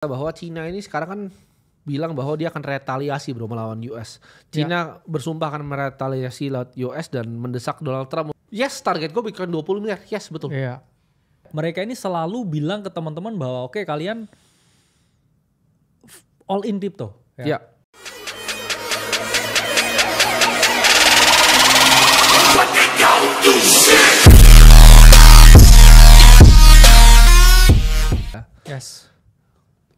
Bahwa Cina ini sekarang kan bilang bahwa dia akan retaliasi bro melawan US. Cina bersumpah akan meretaliasi lawan US dan mendesak Donald Trump. Yes, target gue bikin 20 miliar. Yes, betul. Iya. Mereka ini selalu bilang ke teman-teman bahwa oke, kalian all in crypto. Ya. Yes.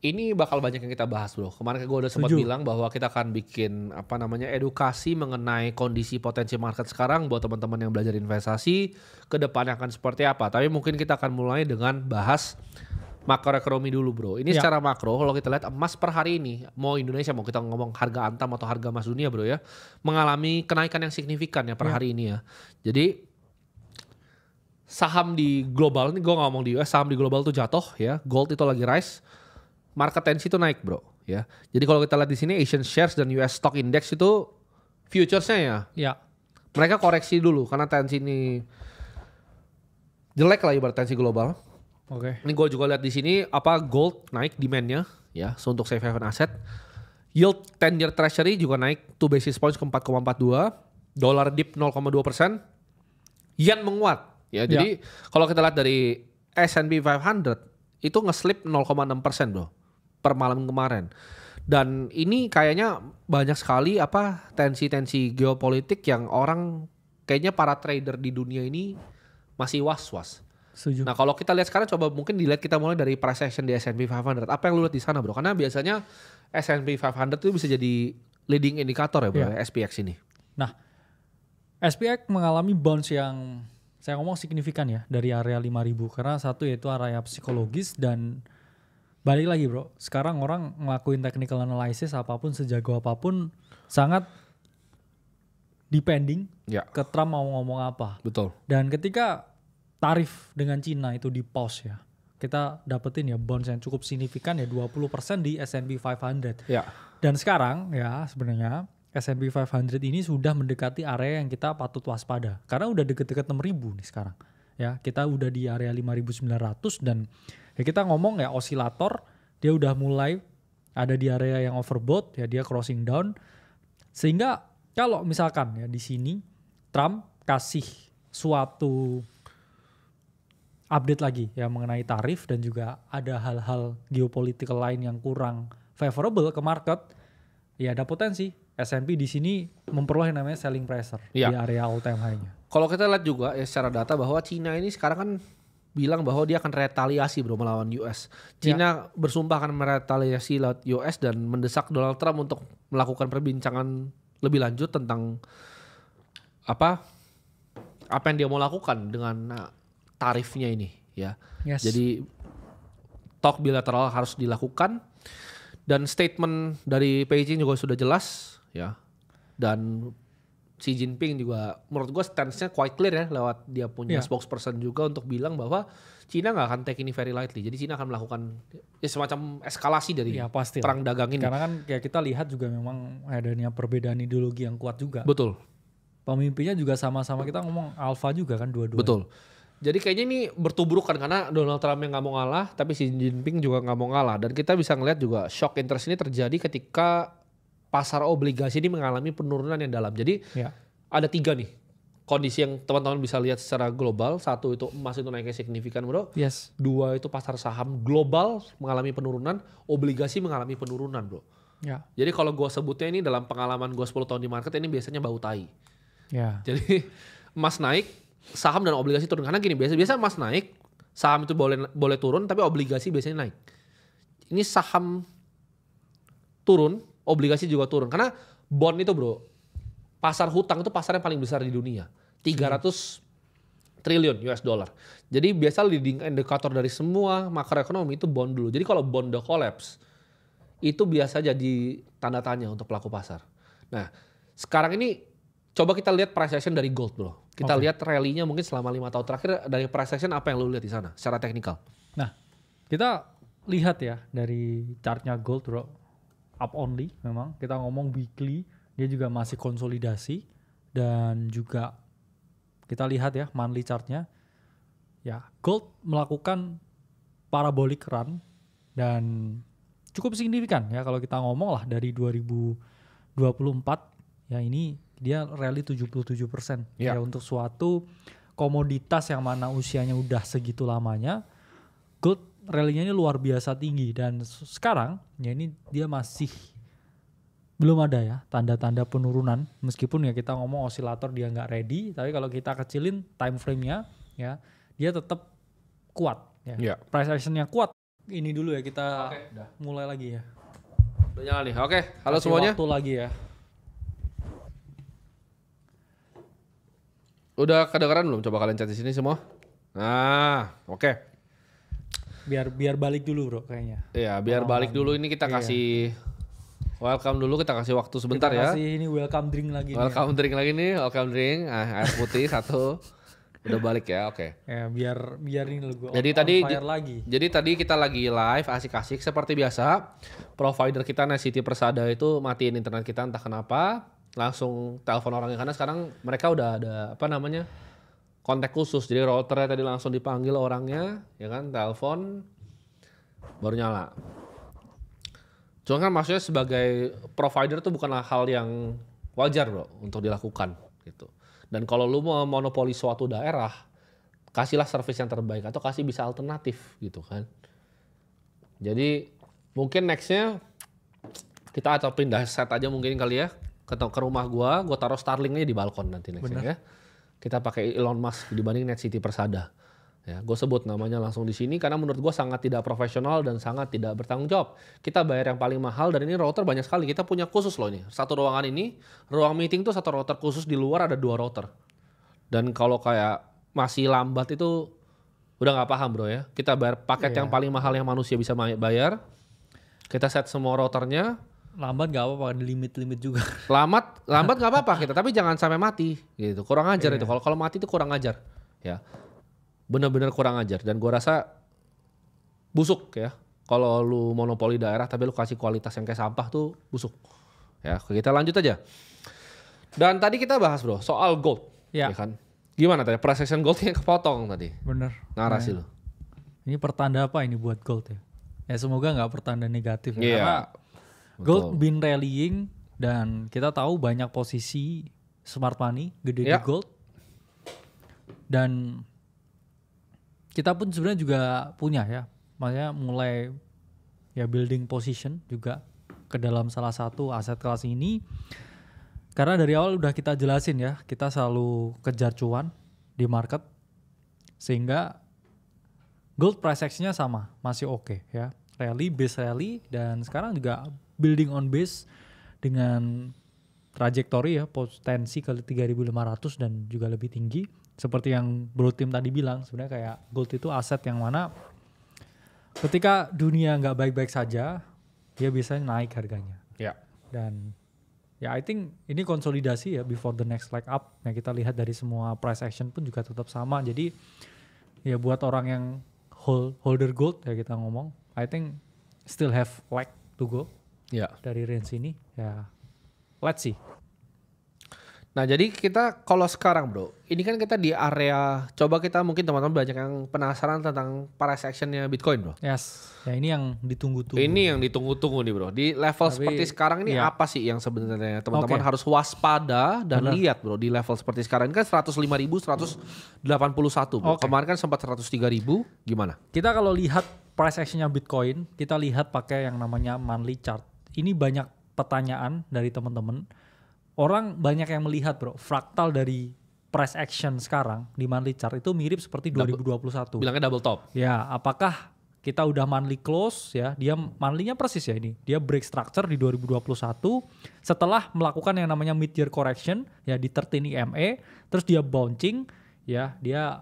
Ini bakal banyak yang kita bahas bro. Kemarin gue udah sempat bilang bahwa kita akan bikin edukasi mengenai kondisi potensi market sekarang buat teman-teman yang belajar investasi ke depannya akan seperti apa. Tapi mungkin kita akan mulai dengan bahas makroekonomi dulu bro. Ini secara makro kalau kita lihat emas per hari ini, mau Indonesia mau kita ngomong harga antam atau harga emas dunia bro ya, mengalami kenaikan yang signifikan ya per hari ini ya. Jadi saham di global, ini gue ngomong di US, saham di global tuh jatuh ya, gold itu lagi rise. Market tensi itu naik bro ya. Jadi kalau kita lihat di sini Asian shares dan US stock index itu futuresnya ya. Mereka koreksi dulu karena tensi ini jelek lah ibarat tensi global. Oke. Ini gue juga lihat di sini gold naik demandnya ya untuk safe haven asset. Yield 10-year treasury juga naik 2 basis points ke 4,42. Dollar dip 0,2%. Yen menguat ya. Jadi kalau kita lihat dari S&P 500 itu nge-slip 0,6% bro per malam kemarin. Dan ini kayaknya banyak sekali tensi-tensi geopolitik yang orang kayaknya para trader di dunia ini masih was-was. Setuju. Nah kalau kita lihat sekarang coba mungkin dilihat kita mulai dari price action di S&P 500. Apa yang lu lihat di sana bro? Karena biasanya S&P 500 itu bisa jadi leading indikator ya bro SPX ini. Nah SPX mengalami bounce yang saya ngomong signifikan ya dari area 5.000 karena satu yaitu area psikologis dan balik lagi bro, sekarang orang ngelakuin technical analysis apapun sejago apapun sangat depending ke Trump mau ngomong apa. Betul. Dan ketika tarif dengan Cina itu di pause ya, kita dapetin ya bounce yang cukup signifikan ya 20% di S&P 500. Ya. Dan sekarang ya sebenarnya S&P 500 ini sudah mendekati area yang kita patut waspada. Karena udah deket-deket 6.000 nih sekarang. Ya, kita udah di area 5.900 dan ya kita ngomong ya osilator, dia udah mulai ada di area yang overbought, ya dia crossing down. Sehingga kalau misalkan ya di sini Trump kasih suatu update lagi ya mengenai tarif dan juga ada hal-hal geopolitikal lain yang kurang favorable ke market, ya ada potensi S&P di sini memperoleh namanya selling pressure di area all time high-nya. Kalau kita lihat juga ya secara data bahwa Cina ini sekarang kan bilang bahwa dia akan retaliasi bro melawan US. Cina bersumpah akan meretaliasi lawan US dan mendesak Donald Trump untuk melakukan perbincangan lebih lanjut tentang apa yang dia mau lakukan dengan tarifnya ini ya. Jadi talk bilateral harus dilakukan dan statement dari Beijing juga sudah jelas ya. Dan Xi Jinping juga menurut gue stance-nya quite clear ya lewat dia punya spokesperson juga untuk bilang bahwa Cina gak akan take ini very lightly. Jadi Cina akan melakukan semacam eskalasi dari perang dagang ini. Karena kan kayak kita lihat juga memang adanya perbedaan ideologi yang kuat juga. Betul. Pemimpinnya juga sama-sama kita ngomong alpha juga kan dua-duanya. Betul. Jadi kayaknya ini bertubrukan karena Donald Trump yang gak mau ngalah tapi Xi Jinping juga gak mau ngalah. Dan kita bisa ngeliat juga shock interest ini terjadi ketika pasar obligasi ini mengalami penurunan yang dalam. Jadi ada 3 nih kondisi yang teman-teman bisa lihat secara global. 1 itu emas itu naiknya signifikan bro. 2 itu pasar saham global mengalami penurunan. Obligasi mengalami penurunan bro. Jadi kalau gue sebutnya ini dalam pengalaman gue 10 tahun di market ini biasanya bau tai. Jadi emas naik, saham dan obligasi turun. Karena gini biasa emas naik, saham itu boleh turun tapi obligasi biasanya naik. Ini saham turun, obligasi juga turun. Karena bond itu bro, pasar hutang itu pasar yang paling besar di dunia. 300 triliun US dollar. Jadi biasa leading indikator dari semua makroekonomi itu bond dulu. Jadi kalau bond udah collapse, itu biasa jadi tanda tanya untuk pelaku pasar. Nah sekarang ini coba kita lihat price action dari gold bro. Kita lihat rally-nya mungkin selama 5 tahun terakhir dari price action apa yang lu lihat di sana secara teknikal. Nah kita lihat ya dari chartnya gold bro. Up only memang kita ngomong weekly dia juga masih konsolidasi dan juga kita lihat ya monthly chartnya ya gold melakukan parabolic run dan cukup signifikan ya kalau kita ngomong lah dari 2024 ya ini dia rally 77% ya untuk suatu komoditas yang mana usianya udah segitu lamanya. Gold rally-nya ini luar biasa tinggi dan sekarang ya ini dia masih belum ada ya tanda-tanda penurunan meskipun ya kita ngomong osilator dia nggak ready, tapi kalau kita kecilin time frame-nya ya dia tetap kuat ya. Price action-nya kuat. Ini dulu ya kita mulai lagi ya. Udah nyala nih. Oke, halo Kasih semuanya. Waktu lagi ya. Udah kedengeran belum? Coba kalian chat di sini semua. Nah, oke. Biar balik dulu bro kayaknya. Iya, biar balik dulu ini kita kasih welcome dulu, kita kasih waktu sebentar kita ya. Kasih ini welcome drink lagi. Welcome drink lagi nih, welcome drink. Air putih satu. Udah balik ya, oke. Ya biar ini logo. Jadi tadi kita lagi live asik-asik seperti biasa. Provider kita Net City Persada itu matiin internet kita entah kenapa. Langsung telepon orangnya karena sekarang mereka udah ada kontak khusus. Jadi routernya tadi langsung dipanggil orangnya, ya kan, telepon baru nyala. Cuma kan maksudnya sebagai provider itu bukanlah hal yang wajar bro untuk dilakukan gitu. Dan kalau lu mau monopoli suatu daerah, kasihlah service yang terbaik atau kasih bisa alternatif gitu kan. Jadi mungkin nextnya kita atau pindah set aja mungkin kali ya ke rumah gua taruh Starlink-nya di balkon nanti nextnya ya. Kita pakai Elon Musk dibanding Net City Persada. Ya, gue sebut namanya langsung di sini karena menurut gue sangat tidak profesional dan sangat tidak bertanggung jawab. Kita bayar yang paling mahal dan ini router banyak sekali. Kita punya khusus loh ini. Satu ruangan ini, ruang meeting tuh satu router khusus, di luar ada 2 router. Dan kalau kayak masih lambat itu udah nggak paham bro ya. Kita bayar paket yang paling mahal yang manusia bisa bayar. Kita set semua routernya. Lambat nggak apa-apa, ada limit juga. Lambat nggak apa-apa kita, tapi jangan sampai mati gitu. Kurang ajar itu. Kalau mati itu kurang ajar. Ya. Bener-bener kurang ajar dan gue rasa busuk ya kalau lu monopoli daerah tapi lu kasih kualitas yang kayak sampah tuh busuk ya. Kita lanjut aja dan tadi kita bahas bro soal gold ya kan, gimana tadi price action goldnya kepotong tadi, bener narasi lu ini pertanda apa ini buat gold ya semoga nggak pertanda negatif ya, karena betul. gold been rallying dan kita tahu banyak posisi smart money gede di gold dan kita pun sebenarnya juga punya ya, makanya mulai ya building position juga ke dalam salah satu aset kelas ini. Karena dari awal udah kita jelasin ya, kita selalu kejar cuan di market. Sehingga gold price action-nya sama, masih oke ya. Rally, base rally, dan sekarang juga building on base dengan trajektori ya, potensi ke 3.500 dan juga lebih tinggi. Seperti yang Bro Tim tadi bilang, sebenarnya kayak gold itu aset yang mana ketika dunia nggak baik-baik saja, dia biasanya naik harganya. Ya. Dan ya I think ini konsolidasi ya before the next leg up. Yang kita lihat dari semua price action pun juga tetap sama. Jadi ya buat orang yang holder gold ya kita ngomong, I think still have leg to go dari range ini. Ya let's see. Nah jadi kita kalau sekarang bro, ini kan kita di area, coba kita mungkin teman-teman banyak yang penasaran tentang price actionnya Bitcoin bro. Yes, ya ini yang ditunggu-tunggu. Ini yang ditunggu-tunggu nih bro. Di level seperti sekarang ini apa sih yang sebenarnya teman-teman harus waspada dan lihat bro di level seperti sekarang. Ini kan 105.181 bro. Kemarin kan sempat 103.000, gimana? Kita kalau lihat price actionnya Bitcoin, kita lihat pakai yang namanya monthly chart. Ini banyak pertanyaan dari teman-teman. Orang banyak yang melihat bro, fraktal dari price action sekarang di monthly chart itu mirip seperti 2021. Bilangnya double top. Ya, apakah kita udah monthly close ya, dia monthly-nya persis ya ini. Dia break structure di 2021 setelah melakukan yang namanya mid-year correction ya di 13 EMA, terus dia bouncing ya, dia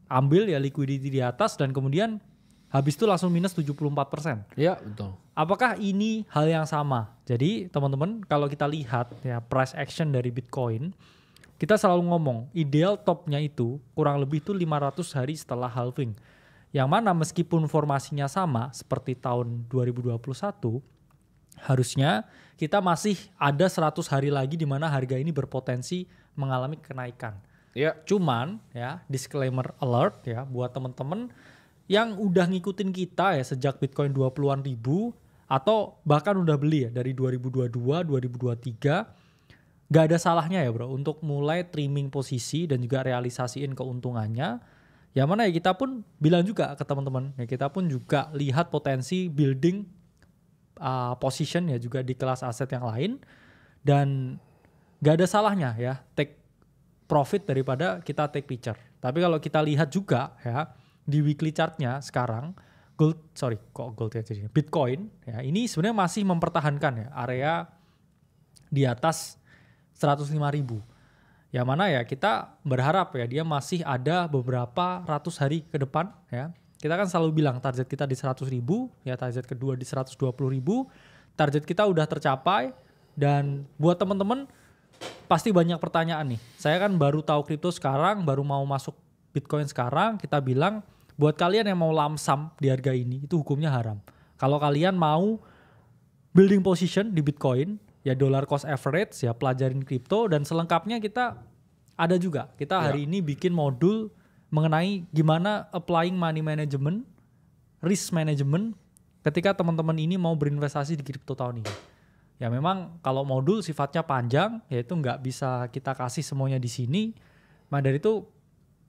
ambil ya liquidity di atas dan kemudian habis itu langsung minus 74%. Iya, betul. Apakah ini hal yang sama? Jadi teman-teman kalau kita lihat ya price action dari Bitcoin, kita selalu ngomong ideal topnya itu kurang lebih itu 500 hari setelah halving. Yang mana meskipun formasinya sama seperti tahun 2021, harusnya kita masih ada 100 hari lagi di mana harga ini berpotensi mengalami kenaikan. Iya. Cuman ya disclaimer alert ya buat teman-teman yang udah ngikutin kita ya sejak Bitcoin 20-an ribu, atau bahkan udah beli ya dari 2022, 2023, gak ada salahnya ya bro untuk mulai trimming posisi dan juga realisasiin keuntungannya. Ya mana ya kita pun bilang juga ke teman-teman, ya kita pun juga lihat potensi building position ya juga di kelas aset yang lain, dan gak ada salahnya ya take profit daripada kita take picture. Tapi kalau kita lihat juga ya di weekly chartnya sekarang Bitcoin ya ini sebenarnya masih mempertahankan ya area di atas 105.000. Yang mana ya kita berharap ya dia masih ada beberapa ratus hari ke depan ya. Kita kan selalu bilang target kita di 100.000 ya, target kedua di 120.000. Target kita udah tercapai, dan buat teman-teman pasti banyak pertanyaan nih. Saya kan baru tahu kripto sekarang, baru mau masuk Bitcoin sekarang, kita bilang buat kalian yang mau lamsam di harga ini itu hukumnya haram. Kalau kalian mau building position di Bitcoin ya dollar cost average ya, pelajarin kripto, dan selengkapnya kita ada juga. Kita hari ini bikin modul mengenai gimana applying money management, risk management ketika teman-teman ini mau berinvestasi di kripto tahun ini. Ya memang kalau modul sifatnya panjang, yaitu nggak bisa kita kasih semuanya di sini. Maka dari itu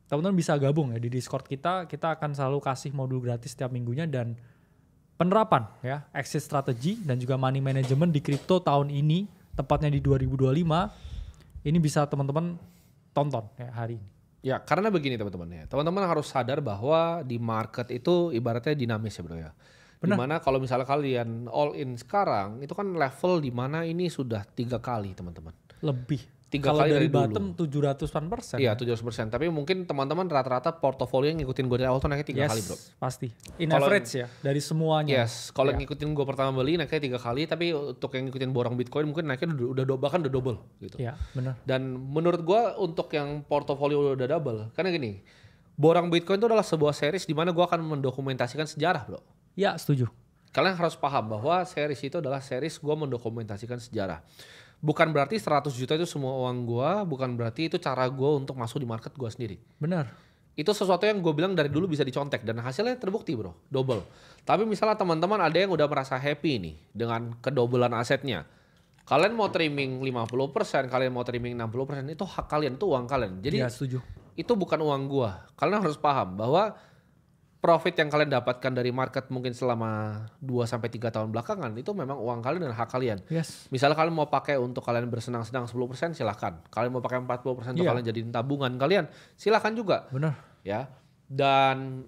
teman-teman bisa gabung ya di Discord kita akan selalu kasih modul gratis setiap minggunya, dan penerapan ya exit strategy dan juga money management di kripto tahun ini, tepatnya di 2025, ini bisa teman-teman tonton ya hari ini. Ya karena begini teman-teman ya, teman-teman harus sadar bahwa di market itu ibaratnya dinamis ya bro ya. Dimana kalau misalnya kalian all in sekarang, itu kan level dimana ini sudah 3 kali teman-teman. Lebih. 3 kalau kali dari dari bottom dulu. 700%. Iya 700%. Tapi mungkin teman-teman rata-rata portofolio yang ngikutin gue dari awal tuh naiknya 3 kali bro. Pasti. In Kalau average ya dari semuanya. Yes. Kalau ngikutin gue pertama beli naiknya 3 kali. Tapi untuk yang ngikutin borong Bitcoin mungkin naiknya udah double gitu. Iya benar. Dan menurut gue untuk yang portofolio udah double. Karena gini, borong Bitcoin itu adalah sebuah series di mana gue akan mendokumentasikan sejarah bro. Ya setuju. Kalian harus paham bahwa series itu adalah series gue mendokumentasikan sejarah. Bukan berarti 100 juta itu semua uang gue, bukan berarti itu cara gue untuk masuk di market gue sendiri. Benar. Itu sesuatu yang gue bilang dari dulu bisa dicontek dan hasilnya terbukti bro, double. Tapi misalnya teman-teman ada yang udah merasa happy nih dengan kedobelan asetnya. Kalian mau trimming 50%, kalian mau trimming 60%, itu hak kalian, itu uang kalian. Jadi ya, setuju. Itu bukan uang gue. Kalian harus paham bahwa profit yang kalian dapatkan dari market mungkin selama 2-3 tahun belakangan itu memang uang kalian dan hak kalian. Yes. Misalnya kalian mau pakai untuk kalian bersenang-senang 10% silahkan. Kalian mau pakai 40% untuk kalian jadiin tabungan kalian silahkan juga. Benar. Ya. Dan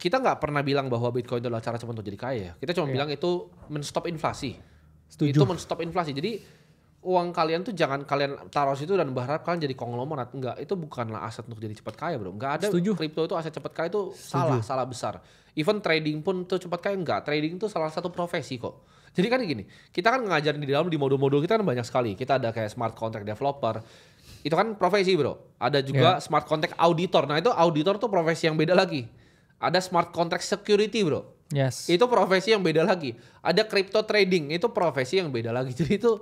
kita nggak pernah bilang bahwa Bitcoin itu adalah cara cepat untuk jadi kaya. Kita cuma bilang itu men-stop inflasi. Setuju. Itu men-stop inflasi. Jadi uang kalian tuh jangan kalian taruh situ dan berharap kalian jadi konglomerat. Enggak, itu bukanlah aset untuk jadi cepat kaya bro. Enggak ada. Kripto itu aset cepat kaya itu salah besar. Even trading pun tuh cepat kaya enggak. Trading itu salah satu profesi kok. Jadi kan gini, kita kan ngajarin di dalam di modul-modul kita kan banyak sekali. Kita ada kayak smart contract developer. Itu kan profesi bro. Ada juga smart contract auditor. Nah itu auditor tuh profesi yang beda lagi. Ada smart contract security bro. Yes. Itu profesi yang beda lagi. Ada crypto trading, itu profesi yang beda lagi. Jadi itu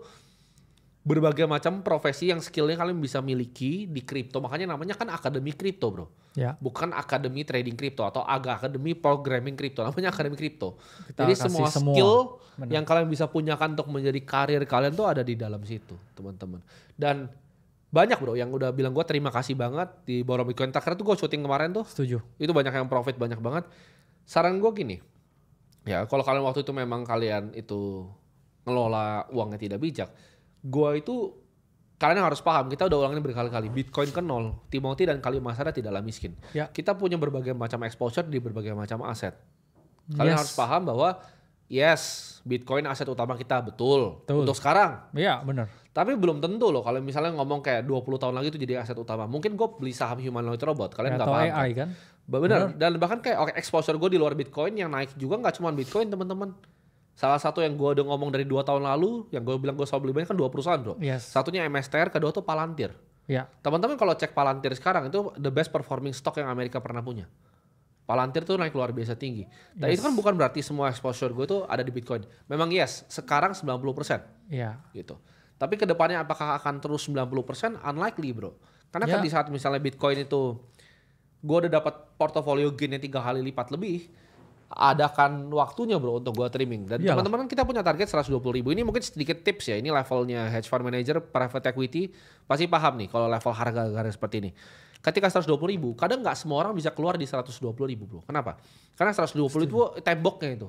berbagai macam profesi yang skillnya kalian bisa miliki di kripto. Makanya namanya kan akademi kripto bro. Ya. Bukan akademi trading kripto atau akademi programming kripto. Namanya akademi kripto. Jadi semua skill yang kalian bisa punyakan untuk menjadi karir kalian tuh ada di dalam situ teman-teman. Dan banyak bro yang udah bilang gue terima kasih banget di Borong Bitcoin Tracker tuh gue syuting kemarin tuh. Setuju. Itu banyak yang profit banyak banget. Saran gue gini. Ya kalau kalian waktu itu memang kalian itu ngelola uangnya tidak bijak. Gua itu kalian harus paham, kita udah ulangin berkali-kali. Bitcoin ke nol, Timothy dan Kalimasada tidaklah miskin. Ya. Kita punya berbagai macam exposure di berbagai macam aset. Kalian harus paham bahwa yes, Bitcoin aset utama kita betul. Untuk sekarang. Iya benar. Tapi belum tentu loh kalau misalnya ngomong kayak 20 tahun lagi itu jadi aset utama. Mungkin gue beli saham humanoid robot, kalian nggak paham. Atau AI kan? Benar. Dan bahkan kayak exposure gue di luar Bitcoin yang naik juga nggak cuma Bitcoin teman-teman. Salah satu yang gue udah ngomong dari 2 tahun lalu, yang gue bilang gue selalu beli banyak kan 2 perusahaan bro. Yes. Satunya MSTR, kedua tuh Palantir. Ya. Teman-teman kalau cek Palantir sekarang itu the best performing stock yang Amerika pernah punya. Palantir tuh naik luar biasa tinggi. Dan itu kan bukan berarti semua exposure gue tuh ada di Bitcoin. Memang yes, sekarang 90%. Iya. Gitu. Tapi kedepannya apakah akan terus 90%? Unlikely bro. Karena kan di saat misalnya Bitcoin itu gue udah dapat portofolio gainnya 3 kali lipat lebih. adakan waktunya bro untuk gua trimming. Dan Iyalah. teman-teman kita punya target 120.000. Ini mungkin sedikit tips ya. Ini levelnya hedge fund manager, private equity pasti paham nih kalau level harga seperti ini. Ketika 120.000, kadang nggak semua orang bisa keluar di 120.000 bro. Kenapa? Karena 120 itu temboknya itu,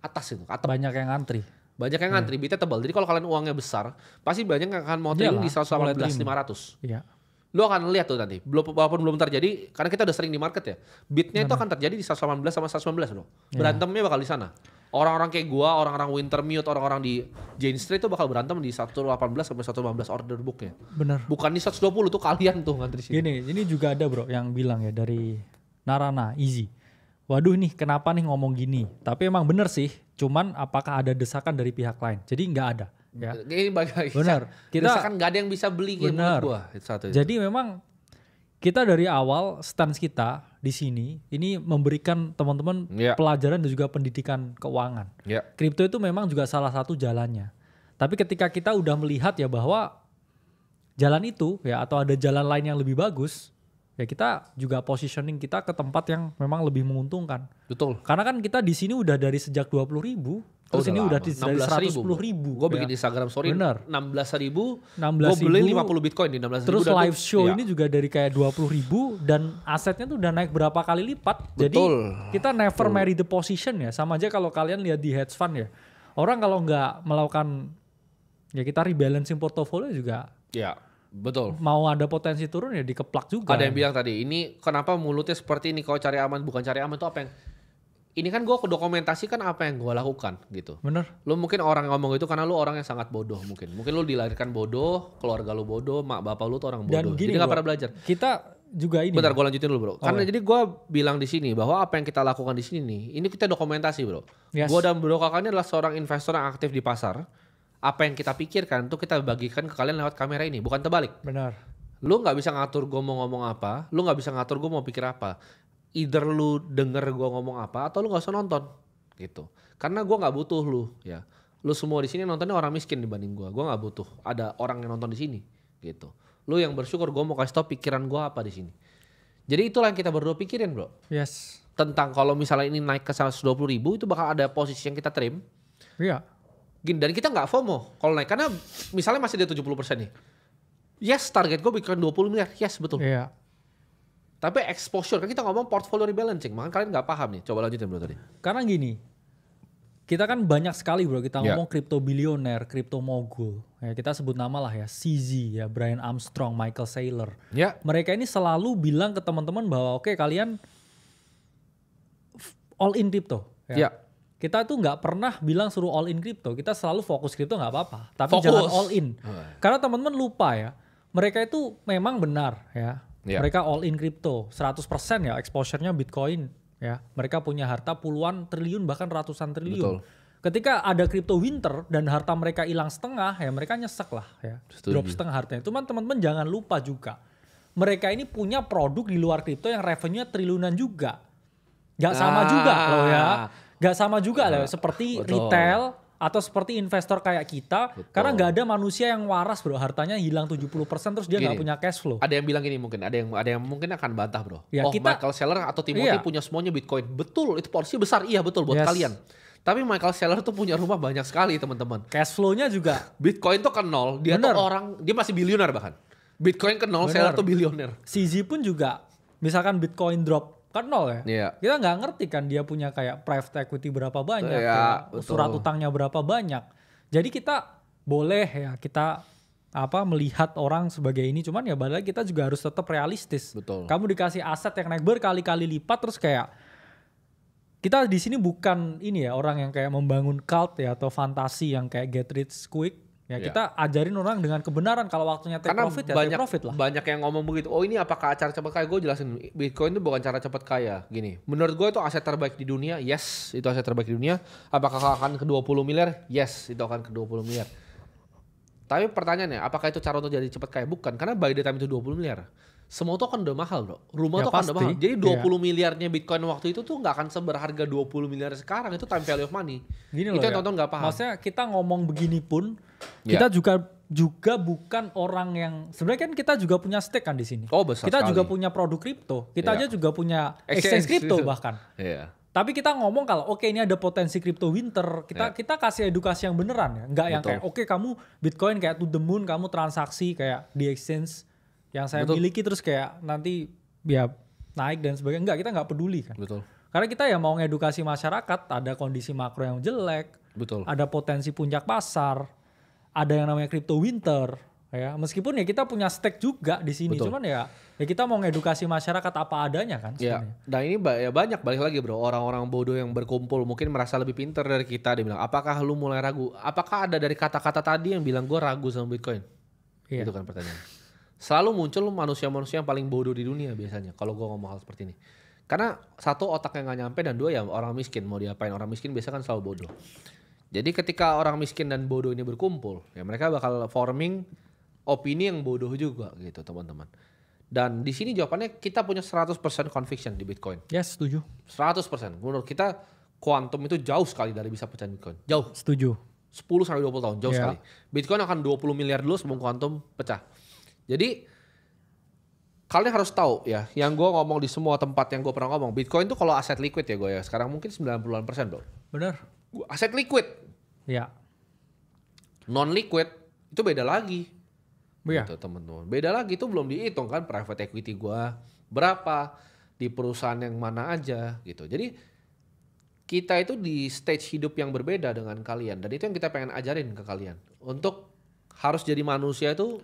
atas itu, atap. Banyak yang ngantri. Banyak yang ngantri, bitnya tebal. Jadi kalau kalian uangnya besar, pasti banyak yang akan mau trimming di 118.500. Iya. Lo akan lihat tuh nanti, walaupun belum terjadi, karena kita udah sering di market ya, bidnya itu akan terjadi di 118 sama 119 bro. Berantemnya bakal di sana. Orang-orang kayak gua, orang-orang Wintermute, orang-orang di Jane Street itu bakal berantem di 118 sampai 115 order booknya. Bener. Bukan di 120 tuh kalian tuh ngantri sini. Gini, ini juga ada bro yang bilang ya dari Narana, Easy. Waduh nih kenapa nih ngomong gini. Tapi emang bener sih, cuman apakah ada desakan dari pihak lain? Jadi nggak ada. Ya. Ini bagi Bener. Kita kan nggak ada yang bisa beli gitu menurut gua. Itu. Jadi memang kita dari awal stance kita di sini ini memberikan teman-teman pelajaran dan juga pendidikan keuangan. Kripto itu memang juga salah satu jalannya. Tapi ketika kita udah melihat ya bahwa jalan itu ya atau ada jalan lain yang lebih bagus, ya kita juga positioning kita ke tempat yang memang lebih menguntungkan. Betul. Karena kan kita di sini udah dari sejak 20.000, terus ini udah dari 110.000. Gue bikin Instagram story 16.000, gue 16.000. beli 50 Bitcoin di 16.000. Terus live show ini juga dari kayak 20.000 dan asetnya tuh udah naik berapa kali lipat. Jadi kita never marry the position ya. Sama aja kalau kalian lihat di hedge fund ya. Orang kalau nggak melakukan ya kita rebalancing portofolio juga. Ya. Betul. Mau ada potensi turun ya dikeplak juga. Ada yang bilang tadi, ini kenapa mulutnya seperti ini, kalau cari aman bukan cari aman itu apa yang... Ini kan gue dokumentasikan apa yang gue lakukan gitu. Bener. Lu mungkin orang ngomong itu karena lu orang yang sangat bodoh mungkin. Mungkin lu dilahirkan bodoh, keluarga lu bodoh, mak bapak lu tuh orang bodoh. Dan gini, jadi gak pernah belajar. Kita juga ini. Bentar gue lanjutin dulu bro. Karena jadi gue bilang di sini bahwa apa yang kita lakukan di sini nih, ini kita dokumentasi bro. Yes. Gue dan bro kakaknya adalah seorang investor yang aktif di pasar. Apa yang kita pikirkan tuh kita bagikan ke kalian lewat kamera ini, bukan terbalik. Benar. Lu nggak bisa ngatur gue mau ngomong apa, lu nggak bisa ngatur gue mau pikir apa. Either lu denger gue ngomong apa atau lu nggak usah nonton, gitu. Karena gue nggak butuh lu, ya. Lu semua di sini nontonnya orang miskin dibanding gue nggak butuh. Ada orang yang nonton di sini, gitu. Lu yang bersyukur gue mau kasih tau pikiran gue apa di sini. Jadi itulah yang kita berdua pikirin bro. Yes. Tentang kalau misalnya ini naik ke 120.000 itu bakal ada posisi yang kita trim. Iya. Dan kita nggak FOMO kalau naik karena misalnya masih di 70% nih. Yes, target gue bikin 20 miliar. Yes, betul. Iya. Tapi exposure kan kita ngomong portfolio rebalancing, makanya kalian nggak paham nih. Coba lanjutin bro tadi. Karena gini, kita kan banyak sekali bro kita ngomong kripto bilioner, kripto mogul. Ya, kita sebut nama lah ya, CZ, ya Brian Armstrong, Michael Saylor. Mereka ini selalu bilang ke teman-teman bahwa oke, kalian all in kripto. Kita tuh nggak pernah bilang suruh all in kripto. Kita selalu fokus kripto nggak apa-apa. Tapi jangan all in. Karena teman-teman lupa ya. Mereka itu memang benar ya. Mereka all in kripto. 100% ya exposure-nya Bitcoin. Ya. Mereka punya harta puluhan triliun bahkan ratusan triliun. Ketika ada kripto winter dan harta mereka hilang setengah ya mereka nyesek lah ya. Drop setengah hartanya. Cuman teman-teman jangan lupa juga. Mereka ini punya produk di luar kripto yang revenue-nya triliunan juga. Gak sama juga loh ya. Gak sama juga lah seperti retail atau seperti investor kayak kita. Karena gak ada manusia yang waras bro, hartanya hilang 70% terus dia gak punya cash flow. Ada yang bilang gini mungkin, ada yang mungkin akan bantah bro. Ya, Michael Saylor atau Timothy punya semuanya Bitcoin. Betul, itu porsi besar, iya betul buat kalian. Tapi Michael Saylor tuh punya rumah banyak sekali teman-teman. Cash flow-nya juga. Bitcoin tuh ke nol, dia tuh orang, dia masih bilioner bahkan. Bitcoin ke nol, Saylor tuh bilioner. CZ pun juga, misalkan Bitcoin drop ke nol ya. Kita nggak ngerti kan dia punya kayak private equity berapa banyak, surat utangnya berapa banyak. Jadi kita boleh ya kita melihat orang sebagai ini, cuman ya balik kita juga harus tetap realistis. Kamu dikasih aset yang naik berkali-kali lipat terus kayak kita di sini bukan ini ya orang yang kayak membangun cult ya atau fantasi yang kayak get rich quick. Ya kita ajarin orang dengan kebenaran kalau waktunya take profit ya take profit lah. Banyak yang ngomong begitu, oh ini apakah cara cepat kaya? Gue jelasin, Bitcoin itu bukan cara cepat kaya. Gini, menurut gue itu aset terbaik di dunia, yes itu aset terbaik di dunia. Apakah akan ke 20 miliar? Yes itu akan ke 20 miliar. Tapi pertanyaannya, apakah itu cara untuk jadi cepat kaya? Bukan, karena by the time itu 20 miliar. Semua tuh kan udah mahal bro, rumah tuh kan udah mahal. Jadi 20 miliarnya Bitcoin waktu itu tuh gak akan seberharga 20 miliar sekarang. Itu time value of money. Gini itu loh yang tonton gak paham. Maksudnya kita ngomong begini pun kita juga bukan orang yang sebenarnya kan kita juga punya stake kan di sini. Besar kita sekali. juga punya produk kripto. Kita aja juga punya exchange kripto bahkan. Tapi kita ngomong kalau oke ini ada potensi crypto winter, kita kasih edukasi yang beneran ya. Enggak yang kayak oke kamu Bitcoin kayak to the moon, kamu transaksi kayak di exchange yang saya miliki terus kayak nanti ya naik dan sebagainya. Enggak, kita nggak peduli kan. Betul. Karena kita ya mau ngedukasi masyarakat, ada kondisi makro yang jelek, Betul. ada potensi puncak pasar, ada yang namanya crypto winter. Ya, meskipun ya kita punya stake juga di sini, cuman ya kita mau ngedukasi masyarakat apa adanya kan sebenarnya. Ya, nah ini banyak balik lagi bro, orang-orang bodoh yang berkumpul mungkin merasa lebih pintar dari kita. Dia bilang, apakah lu mulai ragu? Apakah ada dari kata-kata tadi yang bilang gue ragu sama Bitcoin? Itu kan pertanyaan. Selalu muncul manusia-manusia yang paling bodoh di dunia biasanya kalau gue ngomong hal seperti ini. Karena satu, otaknya nggak nyampe, dan dua ya orang miskin. Mau diapain, orang miskin biasanya kan selalu bodoh. Jadi ketika orang miskin dan bodoh ini berkumpul, ya mereka bakal forming opini yang bodoh juga gitu teman-teman. Dan di sini jawabannya kita punya 100% conviction di Bitcoin. Yes, setuju. 100%. Menurut kita kuantum itu jauh sekali dari bisa pecahin Bitcoin. Jauh. Setuju. 10-20 tahun, jauh sekali. Bitcoin akan 20 miliar dulu sebelum kuantum pecah. Jadi kalian harus tahu ya, yang gue ngomong di semua tempat yang gue pernah ngomong, Bitcoin tuh kalau aset liquid ya gue ya, sekarang mungkin 90% bro. Bener. Aset liquid. Ya. Non liquid itu beda lagi. Iya. Gitu teman-teman. Beda lagi, itu belum dihitung kan private equity gua berapa, di perusahaan yang mana aja gitu. Jadi kita itu di stage hidup yang berbeda dengan kalian, dan itu yang kita pengen ajarin ke kalian. Untuk harus jadi manusia itu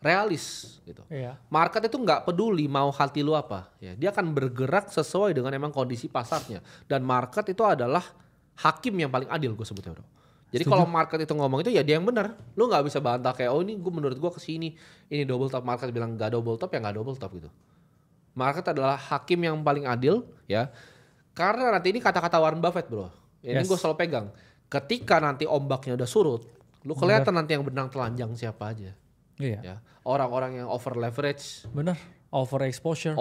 realis gitu. Iya. Market itu nggak peduli mau hati lu apa, ya. Dia akan bergerak sesuai dengan emang kondisi pasarnya, dan market itu adalah hakim yang paling adil gue sebutnya bro. Jadi kalau market itu ngomong itu ya dia yang benar. Lu nggak bisa bantah kayak ini menurut gue kesini, ini double top, market bilang nggak double top ya nggak double top gitu. Market adalah hakim yang paling adil ya. Karena nanti ini kata-kata Warren Buffett bro. Ini gue selalu pegang. Ketika nanti ombaknya udah surut, lu kelihatan nanti yang benang telanjang siapa aja. Iya. Ya. Orang-orang yang over leverage. Bener. Overexposure.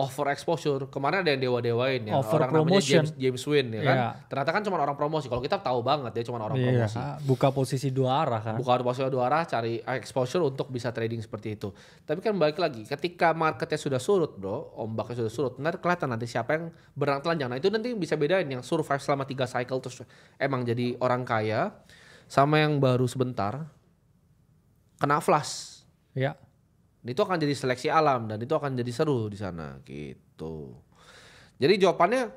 Kemarin ada yang dewa-dewain ya. Over orang promotion. namanya James Wynn ya kan. Yeah. Ternyata kan cuma orang promosi. Kalau kita tahu banget dia cuma orang promosi. Buka posisi dua arah kan. Buka posisi dua arah, cari exposure untuk bisa trading seperti itu. Tapi kan balik lagi, ketika marketnya sudah surut bro, ombaknya sudah surut, nanti kelihatan nanti siapa yang benang telanjang. Nah itu nanti bisa bedain yang survive selama 3 cycle terus emang jadi orang kaya, sama yang baru sebentar kena flash. Ya. Itu akan jadi seleksi alam, dan itu akan jadi seru di sana gitu. Jadi jawabannya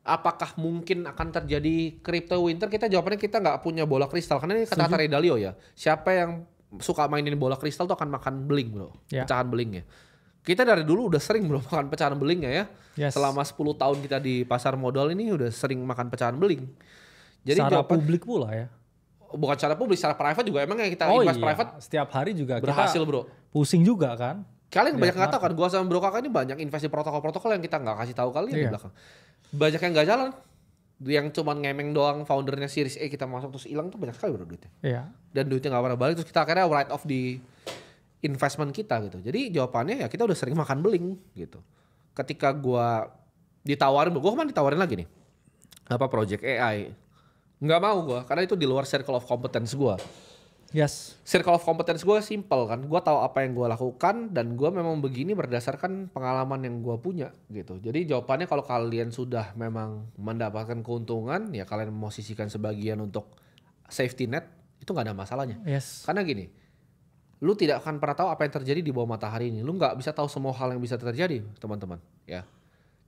apakah mungkin akan terjadi crypto winter? Jawabannya kita nggak punya bola kristal, karena ini kata-kata Ray Dalio ya. Siapa yang suka mainin bola kristal tuh akan makan beling bro, pecahan belingnya. Kita dari dulu udah sering bro makan pecahan belingnya ya. Selama 10 tahun kita di pasar modal ini udah sering makan pecahan beling. Jadi secara publik pula ya. Bukan secara publik, secara private juga emang yang kita invest private setiap hari juga berhasil kita bro. Pusing juga kan. Kalian banyak nggak tahu kan, gua sama Bro Kakak ini banyak invest di protokol-protokol yang kita nggak kasih tahu kalian di belakang. Banyak yang nggak jalan, yang cuman ngemeng doang, foundernya Series A kita masuk terus hilang tuh banyak sekali bro duitnya. Iya. Dan duitnya nggak pernah balik, terus kita akhirnya write off di investment kita gitu. Jadi jawabannya ya kita udah sering makan beling gitu. Ketika gua ditawarin, gua kemarin ditawarin lagi nih apa project AI. Nggak mau gue, karena itu di luar circle of competence gue. Circle of competence gue simple kan, gue tahu apa yang gue lakukan, dan gue memang begini berdasarkan pengalaman yang gue punya gitu. Jadi jawabannya kalau kalian sudah memang mendapatkan keuntungan, ya kalian memosisikan sebagian untuk safety net, itu nggak ada masalahnya. Karena gini, lu tidak akan pernah tahu apa yang terjadi di bawah matahari ini. Lu nggak bisa tahu semua hal yang bisa terjadi teman-teman ya.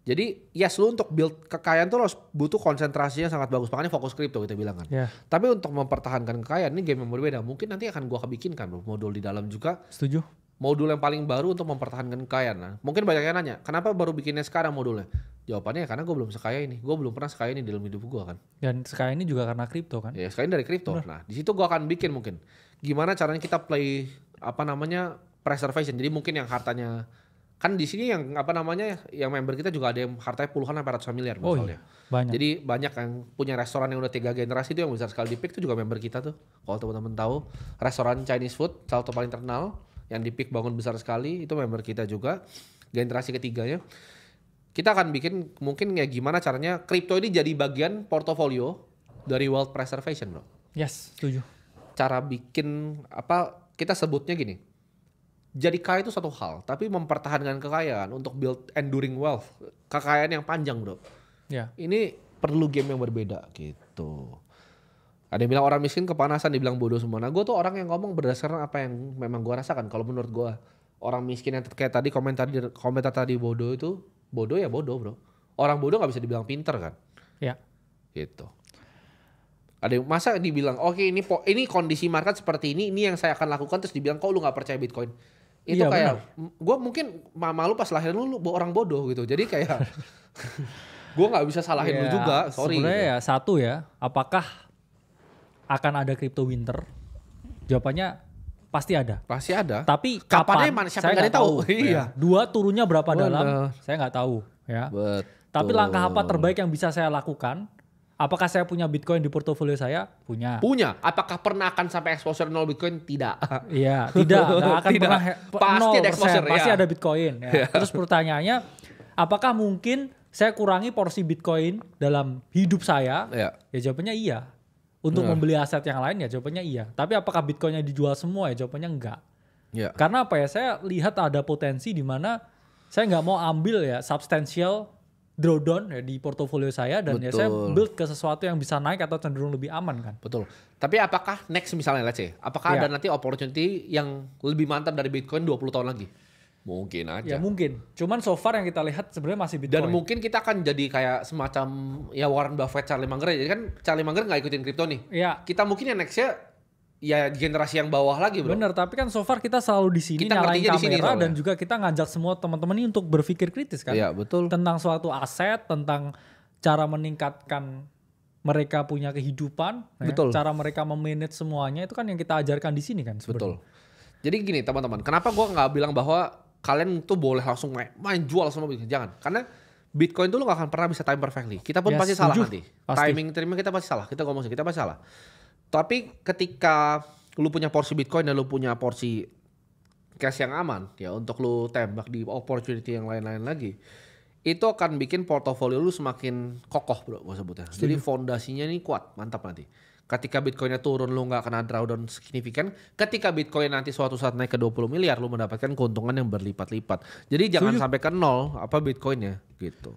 Jadi lu untuk build kekayaan tuh harus butuh konsentrasinya sangat bagus. Makanya fokus kripto kita bilang kan. Tapi untuk mempertahankan kekayaan ini game yang berbeda. Mungkin nanti akan gua bikinkan bro, modul di dalam juga. Setuju. Modul yang paling baru untuk mempertahankan kekayaan. Nah, mungkin banyak yang nanya, kenapa baru bikinnya sekarang modulnya? Jawabannya karena gue belum sekaya ini. Gue belum pernah sekaya ini dalam hidup gue kan. Dan sekaya ini juga karena kripto kan. Ya sekaya dari kripto. Nah di situ gue akan bikin mungkin. Gimana caranya kita play preservation. Jadi mungkin yang hartanya kan di sini yang yang member kita juga ada yang hartanya puluhan sampai ratusan miliar misalnya. Banyak. Jadi banyak yang punya restoran yang udah 3 generasi itu yang besar sekali di Peak itu juga member kita tuh. Kalau teman-teman tahu, restoran Chinese food salah satu paling terkenal yang di Peak bangun besar sekali itu member kita juga, generasi ketiganya. Kita akan bikin mungkin ya gimana caranya kripto ini jadi bagian portofolio dari wealth preservation, bro. Setuju. Cara bikin kita sebutnya gini. Jadi kaya itu satu hal, tapi mempertahankan kekayaan untuk build enduring wealth, kekayaan yang panjang bro. Ini perlu game yang berbeda gitu. Ada yang bilang orang miskin kepanasan, dibilang bodoh semua. Nah gue tuh orang yang ngomong berdasarkan apa yang memang gue rasakan. Kalau menurut gue orang miskin yang kayak tadi komentar tadi bodoh itu bodoh ya bodoh bro. Orang bodoh nggak bisa dibilang pinter kan? Ya. Gitu. Ada yang masa dibilang oke ini kondisi market seperti ini yang saya akan lakukan terus dibilang kok lu nggak percaya Bitcoin? Itu Iya, kayak gue mungkin malu pas lahir lu orang bodoh gitu. Jadi kayak gue nggak bisa salahin lu juga. Sorry. Sebenarnya gitu. ya satu ya, apakah akan ada crypto winter? Jawabannya pasti ada. Pasti ada. Tapi Kapannya kapan? mana siapa Saya nggak nggak tahu. tahu. Iya. Dua turunnya berapa Bener. dalam? Saya nggak tahu. Ya. Betul. Tapi langkah apa terbaik yang bisa saya lakukan? Apakah saya punya Bitcoin di portofolio saya? Punya. Punya. Apakah pernah akan sampai exposure 0 Bitcoin? Tidak. Iya, tidak. Nggak akan Tidak. pernah Pasti ada 0%, exposure, pasti ya. ada Bitcoin. Ya. Terus pertanyaannya, apakah mungkin saya kurangi porsi Bitcoin dalam hidup saya? Ya. Ya jawabannya iya. Untuk membeli aset yang lain ya jawabannya iya. Tapi apakah Bitcoinnya dijual semua ya jawabannya enggak. Ya. Karena apa ya, saya lihat ada potensi di mana saya nggak mau ambil ya substantial drawdown ya di portofolio saya dan ya saya build ke sesuatu yang bisa naik atau cenderung lebih aman kan. Betul. Tapi apakah next misalnya let's say, apakah Ya. ada nanti opportunity yang lebih mantap dari Bitcoin 20 tahun lagi? Mungkin aja. Ya mungkin. Cuman so far yang kita lihat sebenarnya masih Bitcoin. Dan mungkin kita akan jadi kayak semacam ya Warren Buffett, Charlie Munger. Jadi kan Charlie Munger nggak ikutin kripto nih. Ya. Kita mungkin yang nextnya ya generasi yang bawah lagi bro. Bener, tapi kan so far kita selalu di sini Kita nyalain ngertinya di sini kamera soalnya. dan juga kita ngajak semua teman-teman ini untuk berpikir kritis kan. Iya betul. Tentang suatu aset, tentang cara meningkatkan mereka punya kehidupan, Betul. ya, cara mereka memanage semuanya itu kan yang kita ajarkan di sini kan Betul. sebenarnya. Jadi gini teman-teman, kenapa gue nggak bilang bahwa kalian tuh boleh langsung main jual semua Bitcoin? Jangan, karena Bitcoin tuh lu gak akan pernah bisa time perfectly. Kita pun Yes, pasti salah setuju. nanti. Pasti. Timing kita pasti salah. Kita ngomong sih, kita pasti salah. Tapi ketika lu punya porsi Bitcoin dan lu punya porsi cash yang aman ya untuk lu tembak di opportunity yang lain-lain lagi, itu akan bikin portofolio lu semakin kokoh bro, gue sebutnya. Jadi fondasinya nih kuat, mantap nanti. Ketika Bitcoinnya turun lu nggak kena drawdown signifikan. Ketika Bitcoin nanti suatu saat naik ke 20 miliar lu mendapatkan keuntungan yang berlipat-lipat. Jadi jangan sampai ke nol apa Bitcoinnya gitu.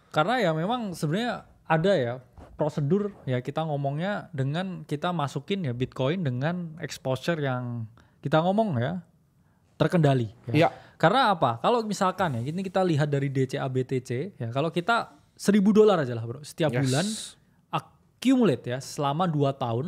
Karena ya memang sebenarnya ada ya prosedur ya kita ngomongnya dengan kita masukin ya Bitcoin dengan exposure yang kita ngomong ya terkendali. Iya. Karena apa? Kalau misalkan ya ini kita lihat dari DCA BTC ya kalau kita $1.000 aja lah bro setiap bulan accumulate ya selama 2 tahun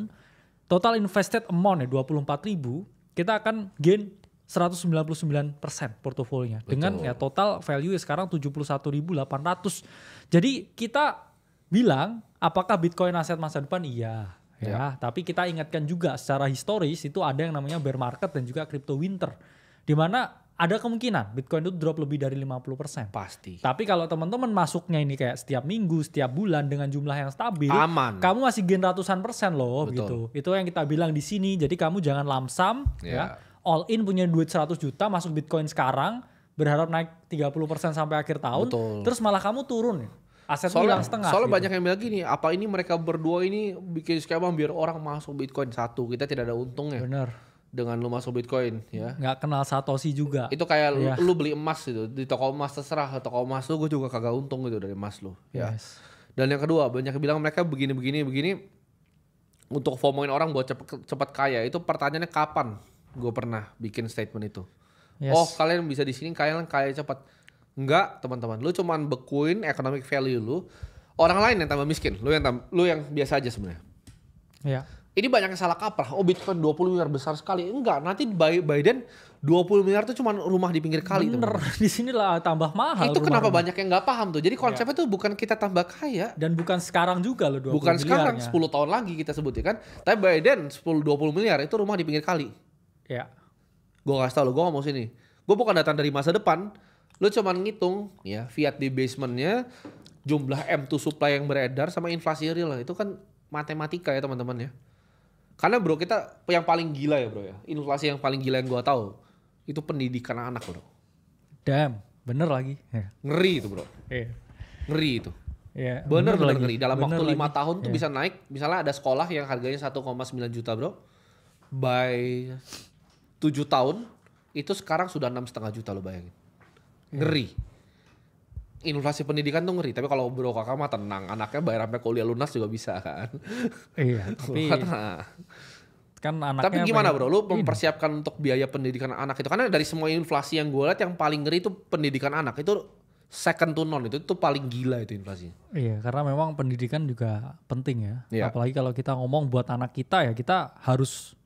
total invested amount ya 24.000 kita akan gain 199% portofolionya dengan ya total value sekarang 71.800. Jadi kita bilang apakah Bitcoin aset masa depan? Iya. Ya, tapi kita ingatkan juga secara historis itu ada yang namanya bear market dan juga crypto winter. Di mana ada kemungkinan Bitcoin itu drop lebih dari 50%. Pasti. Tapi kalau teman-teman masuknya ini kayak setiap minggu, setiap bulan dengan jumlah yang stabil, Aman. kamu masih gain ratusan persen loh. Betul. Gitu. Itu yang kita bilang di sini. Jadi kamu jangan lamsam ya. All in punya duit 100 juta masuk Bitcoin sekarang berharap naik 30% sampai akhir tahun. Betul. Terus malah kamu turun. Aset hilang setengah. Soalnya gitu. banyak yang bilang gini, apa ini mereka berdua ini bikin skema biar orang masuk Bitcoin satu, kita tidak ada untungnya Bener. dengan lu masuk Bitcoin ya. Nggak kenal Satoshi juga. Itu kayak Iya. lu beli emas gitu di toko emas, terserah toko emas lu gue juga kagak untung gitu dari emas lu ya. Yes. Dan yang kedua banyak yang bilang mereka begini untuk FOMOin orang buat cepat kaya. Itu pertanyaannya kapan gue pernah bikin statement itu. Yes. Oh kalian bisa di sini kalian kaya cepat. Enggak teman-teman, lu cuman bekuin economic value lu. Orang lain yang tambah miskin, lu yang biasa aja sebenarnya. Ya. Ini banyak yang salah kaprah. Oh Bitcoin 20 miliar besar sekali. Enggak, nanti Biden 20 miliar tuh cuman rumah di pinggir kali. Bener, di sini lah tambah mahal. Itu kenapa rumah-rumah. banyak yang nggak paham tuh. Jadi konsepnya tuh bukan kita tambah kaya. Dan bukan sekarang juga loh 20 Bukan sekarang, miliarnya. 10 tahun lagi kita sebut ya kan. Tapi Biden 10-20 miliar itu rumah di pinggir kali. Ya. Gue kasih tau lo, gue ngomong sini. Gue bukan datang dari masa depan. Lo cuman ngitung ya fiat di basementnya, jumlah M2 supply yang beredar sama inflasi real. Itu kan matematika ya teman-teman ya. Karena bro kita yang paling gila ya bro ya. Inflasi yang paling gila yang gue tahu itu pendidikan anak bro. Damn, bener lagi. Ya. Ngeri itu bro. Iya. Ngeri itu. Ya, Bener lagi. ngeri. Dalam Bener waktu 5 lagi. tahun tuh Ya. bisa naik. Misalnya ada sekolah yang harganya 1,9 juta bro. By 7 tahun itu sekarang sudah 6,5 juta lo bayangin. Ngeri. inflasi pendidikan tuh ngeri. Tapi kalau bro kakak mah tenang, anaknya bayar sampai kuliah lunas juga bisa kan. Iya, tapi kan anaknya Tapi gimana bro, lu ini. mempersiapkan untuk biaya pendidikan anak itu? Karena dari semua inflasi yang gue lihat yang paling ngeri itu pendidikan anak. Itu second to none, itu paling gila itu inflasinya. Iya, karena memang pendidikan juga penting ya. Iya. Apalagi kalau kita ngomong buat anak kita ya, kita harus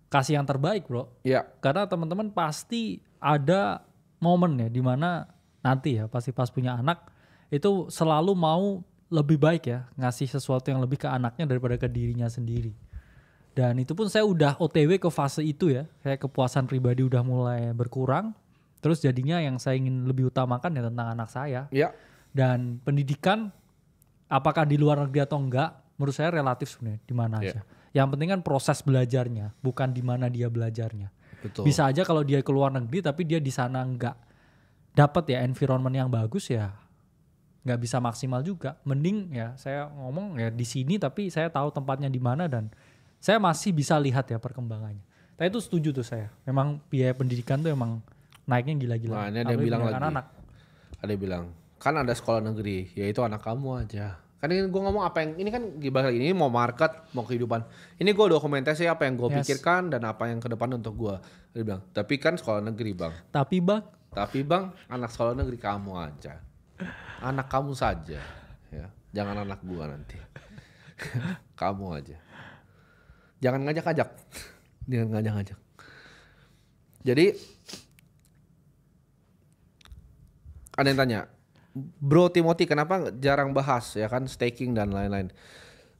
kasih yang terbaik bro. Iya. Karena teman-teman pasti ada momen ya dimana nanti ya pasti pas punya anak itu selalu mau lebih baik ya ngasih sesuatu yang lebih ke anaknya daripada ke dirinya sendiri. Dan itu pun saya udah OTW ke fase itu ya. Saya kepuasan pribadi udah mulai berkurang. Terus jadinya yang saya ingin lebih utamakan ya tentang anak saya. Iya. Dan pendidikan apakah di luar negeri atau enggak menurut saya relatif sebenarnya di mana Iya. aja. Yang penting kan proses belajarnya, bukan di mana dia belajarnya. Betul. Bisa aja kalau dia ke luar negeri tapi dia di sana enggak dapat ya environment yang bagus ya nggak bisa maksimal juga. Mending ya saya ngomong ya di sini tapi saya tahu tempatnya di mana dan saya masih bisa lihat ya perkembangannya. Tapi itu setuju tuh saya. Memang biaya pendidikan tuh emang naiknya gila-gila. Nah, ini ada yang bilang lagi. Anak. Ada yang bilang, kan ada sekolah negeri, yaitu anak kamu aja. Kan ini gue ngomong apa yang, ini kan gimana ini mau market, mau kehidupan. Ini gue dokumentasi apa yang gue Yes. pikirkan dan apa yang ke depan untuk gue. Dia bilang, tapi kan sekolah negeri bang. Tapi bang, Anak sekolah negeri kamu aja. Anak kamu saja. Ya. Jangan anak gue nanti. Kamu aja. Jangan ngajak-ngajak. Jangan ngajak-ngajak. Jadi ada yang tanya, Bro Timothy kenapa jarang bahas ya kan staking dan lain-lain.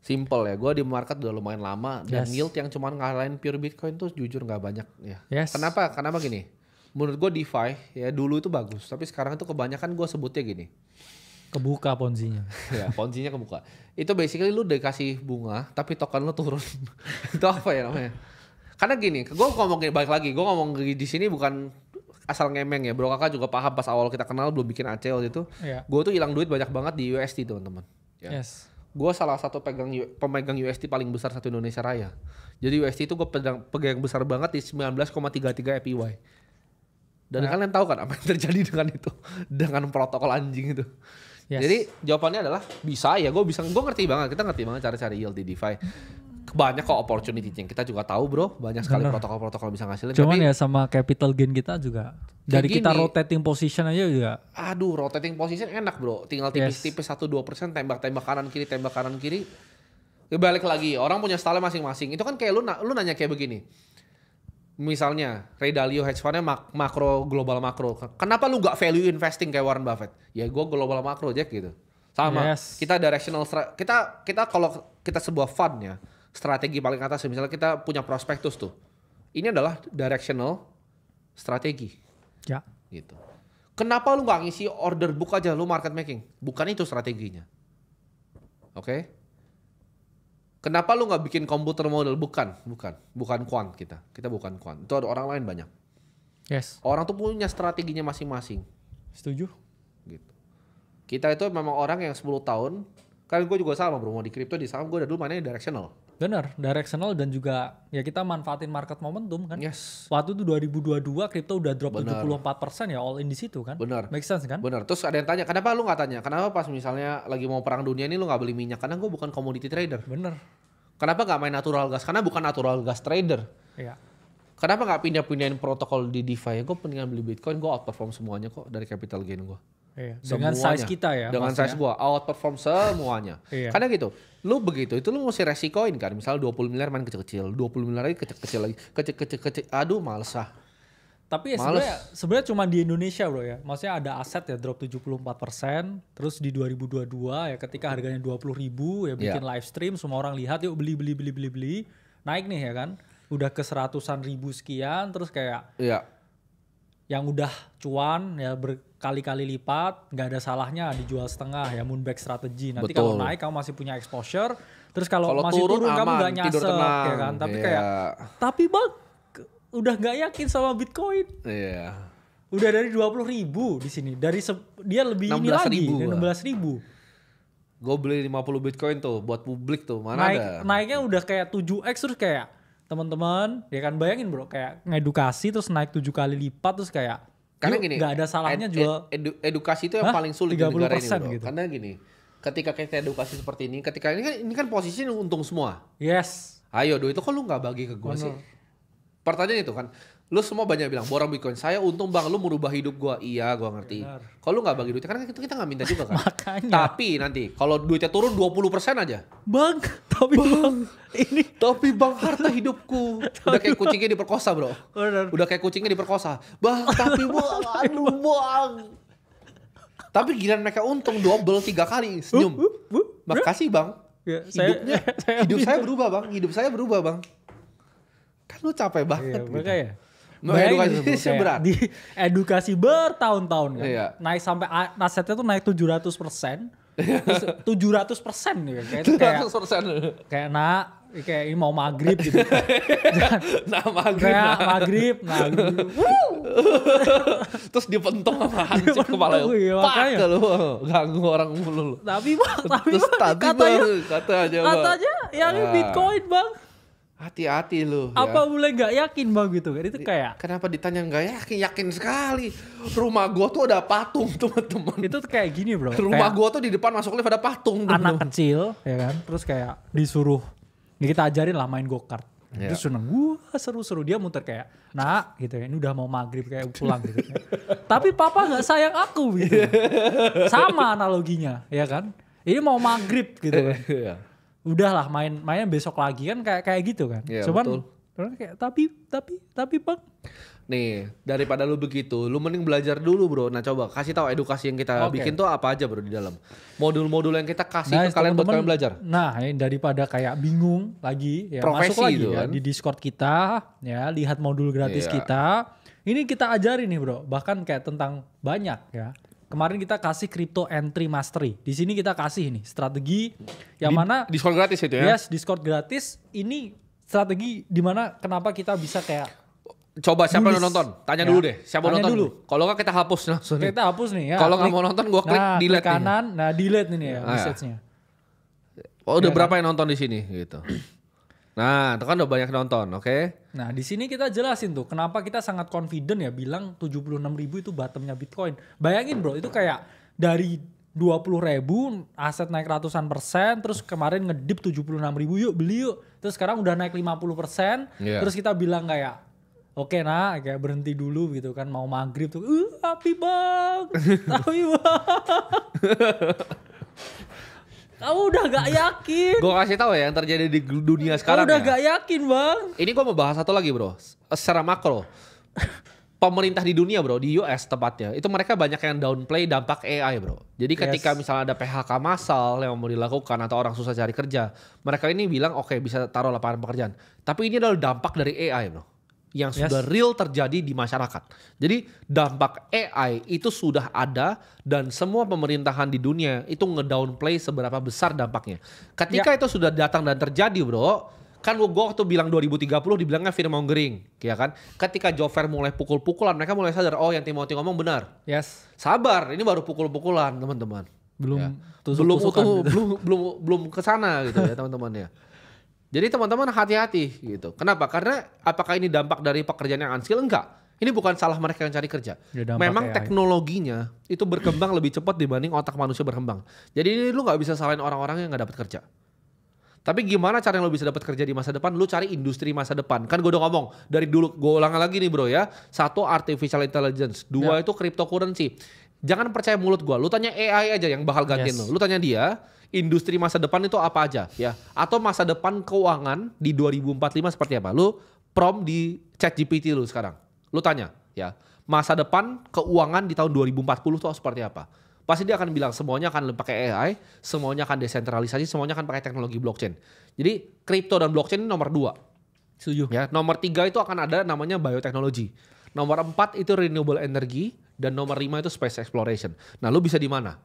Simple ya, gue di market udah lumayan lama dan Yes. yield yang cuman ngalahin pure Bitcoin tuh jujur nggak banyak ya. Yes. Kenapa gini? Menurut gue DeFi ya dulu itu bagus, tapi sekarang itu kebanyakan gue sebutnya gini. kebuka ponzinya. Ya ponzinya kebuka. Itu basically lu dikasih bunga tapi token lu turun. Itu apa ya namanya? Karena gini, gue ngomongin balik lagi, gue ngomong di sini bukan asal ngemeng ya. Bro kakak juga paham pas awal kita kenal belum bikin AC waktu itu. Iya. Gue tuh hilang duit banyak banget di USD teman-teman. Ya. Yes. Gue salah satu pemegang USD paling besar satu Indonesia Raya. Jadi USD itu gue pegang besar banget di 19,33 APY. Dan kalian tahu kan apa yang terjadi dengan itu, dengan protokol anjing itu. Yes. Jadi jawabannya adalah bisa ya, gue ngerti banget, kita ngerti banget cara cari yield di DeFi. Banyak kok opportunity yang kita juga tahu bro, banyak sekali Bener. protokol-protokol bisa ngasilin. Cuman tapi, ya sama capital gain kita juga dari kita gini. rotating position aja juga. aduh rotating position enak bro, tinggal tipis-tipis 1-2% tembak kanan kiri. Ya, balik lagi, orang punya style masing-masing. Itu kan kayak lu nanya kayak begini. Misalnya Ray Dalio hedge fund-nya global makro. Kenapa lu gak value investing kayak Warren Buffett? Ya gue global makro aja gitu. Sama. Yes. Kita directional kita kalau kita sebuah fund ya, strategi paling atas misalnya kita punya prospektus tuh. Ini adalah directional strategi Ya. gitu. Kenapa lu gak ngisi order book aja lu market making? Bukan itu strateginya. Oke? Kenapa lu nggak bikin komputer model? Bukan quant kita bukan quant. Itu ada orang lain banyak. Yes. Orang tuh punya strateginya masing-masing. Setuju. Gitu. Kita itu memang orang yang 10 tahun. Kan gue juga sama bro, mau di kripto di saham gue dari dulu mainnya directional. Bener, directional dan juga ya kita manfaatin market momentum kan. Yes. Waktu itu 2022 kripto udah drop Bener. 74% ya all in di situ kan. Bener. Make sense kan? Bener. Terus ada yang tanya, kenapa lu nggak tanya? Kenapa pas misalnya lagi mau perang dunia ini lu nggak beli minyak? Karena gue bukan commodity trader. Bener. Kenapa nggak main natural gas? Karena bukan natural gas trader. Iya. Kenapa nggak pindah-pindahin protokol di DeFi? Gue pengen beli Bitcoin, gue outperform semuanya kok dari capital gain gue. Iya. Dengan Semuanya. size kita ya. Dengan maksudnya. size gue, outperform semuanya. Iya. Karena gitu, lu begitu, itu lu mesti resikoin kan. Misalnya 20 miliar main kecil-kecil, 20 miliar lagi kecil-kecil lagi. Kecil. Aduh males ah. Tapi ya sebenarnya cuma di Indonesia bro ya. Maksudnya ada aset ya drop 74%. Terus di 2022 ya ketika harganya 20.000 ya bikin live stream. Semua orang lihat yuk beli. Naik nih ya kan. Udah ke 100-an ribu sekian. Terus kayak Iya. yang udah cuan ya berkali-kali lipat. Gak ada salahnya dijual setengah ya moonback strategi. Nanti Betul. kalau naik kamu masih punya exposure. Terus kalau masih turun kamu aman, gak tidur nyasek tenang. ya kan. Tapi Iya. kayak tapi bang udah gak yakin sama Bitcoin. Iya. Udah dari 20.000 di sini. Dia lebih ini lagi 16.000 dari gua. 16.000. Gue beli 50 Bitcoin tuh buat publik tuh. Mana ada? Naiknya udah kayak 7x terus kayak teman-teman ya kan bayangin bro kayak ngedukasi terus naik 7 kali lipat terus kayak Karena Yuk, gini, nggak ada salahnya jual. edukasi itu yang paling sulit di negara ini 30% bro. gitu. Karena gini, ketika kita edukasi seperti ini, ketika ini kan posisinya untung semua. Yes. Ayo do, itu kok lu nggak bagi ke gue sih? Pertanyaan itu kan, lu semua banyak bilang borong Bitcoin, saya untung bang, lu merubah hidup gua. Iya, gua ngerti. Kalau lu nggak bagi duitnya, karena itu kita nggak minta juga kan. Makanya. Tapi nanti kalau duitnya turun 20% aja. Bang, ini Tapi bang, harta hidupku udah kayak kucingnya diperkosa bro. Benar. Udah kayak kucingnya diperkosa. Bang, tapi bang, aduh bang. Tapi giliran mereka untung double 3 kali, senyum. Makasih bang. Ya, Hidup saya berubah bang. Hidup saya berubah bang. Kan lu capek banget. Iya, makanya. Edukasi sih berat. Di edukasi bertahun-tahun kan. Iya. Naik sampai asetnya tuh naik 700%. Terus 700% nih kayak itu kayak kayak ini mau maghrib gitu. Kayak maghrib. Terus dipentong sama hansip kepala lu. Iya, makanya. Lu ganggu orang mulu lu. Tapi bang, Katanya yang Bitcoin bang. Hati-hati lu. Apa boleh nggak yakin bang gitu kan? Itu kayak. Kenapa ditanya nggak yakin? Yakin sekali. Rumah gua tuh ada patung teman-teman. Itu tuh kayak gini bro. Rumah gua tuh di depan masuk lift ada patung. Anak kecil ya kan. Terus kayak disuruh. Kita ajarin lah main go-kart. Terus seneng. Seru-seru. Dia muter kayak. Nah gitu ya. Ini udah mau maghrib kayak pulang gitu. Tapi papa nggak sayang aku gitu. Sama analoginya ya kan. Ini mau maghrib gitu kan. Udahlah mainnya besok lagi kan kayak gitu kan. Ya, cuman kayak tapi bang. Nih, daripada lu begitu, lu mending belajar dulu bro. Nah coba kasih tahu edukasi yang kita bikin tuh apa aja bro di dalam. Modul-modul yang kita kasih ke kalian buat kalian belajar. Nah ini daripada kayak bingung lagi ya, Profesi masuk lagi itu ya kan. di Discord kita ya, lihat modul gratis kita. Ini kita ajarin nih bro, bahkan kayak tentang banyak ya. Kemarin kita kasih crypto entry mastery. Di sini kita kasih nih strategi yang mana Discord gratis itu ya. Yes, Discord gratis. Ini strategi di mana kenapa kita bisa kayak Coba siapa yang nonton? Tanya dulu deh. Siapa Tanya nonton? dulu. Kalau nggak kita hapus langsung. Kita hapus nih ya. Kalau nggak mau nonton gua klik delete klik kanan. Nah, delete ini ya message-nya. Oh, udah berapa yang nonton di sini gitu. Nah, itu kan udah banyak nonton, oke? Nah, di sini kita jelasin tuh kenapa kita sangat confident ya bilang 76.000 itu bottomnya Bitcoin. Bayangin bro, itu kayak dari 20.000 aset naik ratusan persen, terus kemarin ngedip 76.000 yuk beli yuk. Terus sekarang udah naik 50%, terus kita bilang kayak oke nah, kayak berhenti dulu gitu kan, mau maghrib tuh, tapi bang. Kamu udah gak yakin. Gue kasih tahu ya yang terjadi di dunia sekarang. Kamu udah gak yakin bang. Ini gue mau bahas satu lagi bro, secara makro. Pemerintah di dunia bro, di US tepatnya, itu mereka banyak yang downplay dampak AI bro. Jadi ketika misalnya ada PHK massal yang mau dilakukan atau orang susah cari kerja, mereka ini bilang oke, bisa taruh lapangan pekerjaan. Tapi ini adalah dampak dari AI bro, yang sudah real terjadi di masyarakat. Jadi dampak AI itu sudah ada dan semua pemerintahan di dunia itu ngedownplay seberapa besar dampaknya. Ketika itu sudah datang dan terjadi bro, kan gue waktu bilang 2030 dibilangnya fear mongering, ya kan? Ketika Joe Fair mulai pukul-pukulan, mereka mulai sadar, oh yang Timothy ngomong benar. Yes. Sabar, ini baru pukul-pukulan teman-teman. Belum kesana gitu ya teman-teman ya. Jadi teman-teman hati-hati gitu. Kenapa? Karena apakah ini dampak dari pekerjaan yang unskill? Enggak. Ini bukan salah mereka yang cari kerja. Memang teknologinya itu berkembang lebih cepat dibanding otak manusia berkembang. Jadi ini lu gak bisa salahin orang-orang yang gak dapat kerja. Tapi gimana cara yang lu bisa dapat kerja di masa depan? Lu cari industri masa depan. Kan gue udah ngomong dari dulu, gue ulang lagi nih bro ya. 1, artificial intelligence. 2 itu cryptocurrency. Jangan percaya mulut gue. Lu tanya AI aja yang bakal gantiin lu. Lu tanya dia, industri masa depan itu apa aja ya? Atau masa depan keuangan di 2045 seperti apa? Lu prompt di ChatGPT lu sekarang. Lu tanya ya, masa depan keuangan di tahun 2040 itu seperti apa? Pasti dia akan bilang semuanya akan pakai AI, semuanya akan desentralisasi, semuanya akan pakai teknologi blockchain. Jadi kripto dan blockchain ini nomor 2. Setuju. Ya, nomor 3 itu akan ada namanya bioteknologi. Nomor 4 itu renewable energy dan nomor 5 itu space exploration. Nah, lu bisa di mana?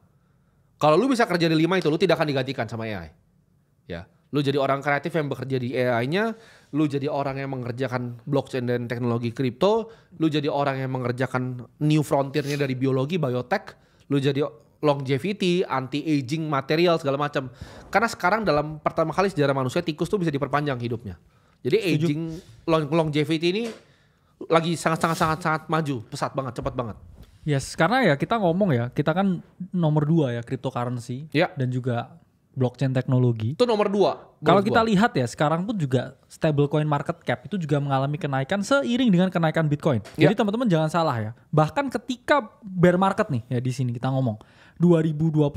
Kalau lu bisa kerja di 5 itu, lu tidak akan digantikan sama AI. Ya, lu jadi orang kreatif yang bekerja di AI-nya, lu jadi orang yang mengerjakan blockchain dan teknologi kripto, lu jadi orang yang mengerjakan new frontier-nya dari biologi, biotek, lu jadi longevity, anti-aging material segala macam. Karena sekarang dalam pertama kali sejarah manusia tikus tuh bisa diperpanjang hidupnya. Jadi aging longevity ini lagi sangat maju, pesat banget, cepat banget. Yes, karena ya kita ngomong ya, kita kan nomor 2 ya cryptocurrency Ya. dan juga blockchain teknologi. Itu nomor 2. Kalau kita lihat ya sekarang pun juga stablecoin market cap itu juga mengalami kenaikan seiring dengan kenaikan Bitcoin. Ya. Jadi teman-teman jangan salah ya. Bahkan ketika bear market nih ya di sini kita ngomong 2021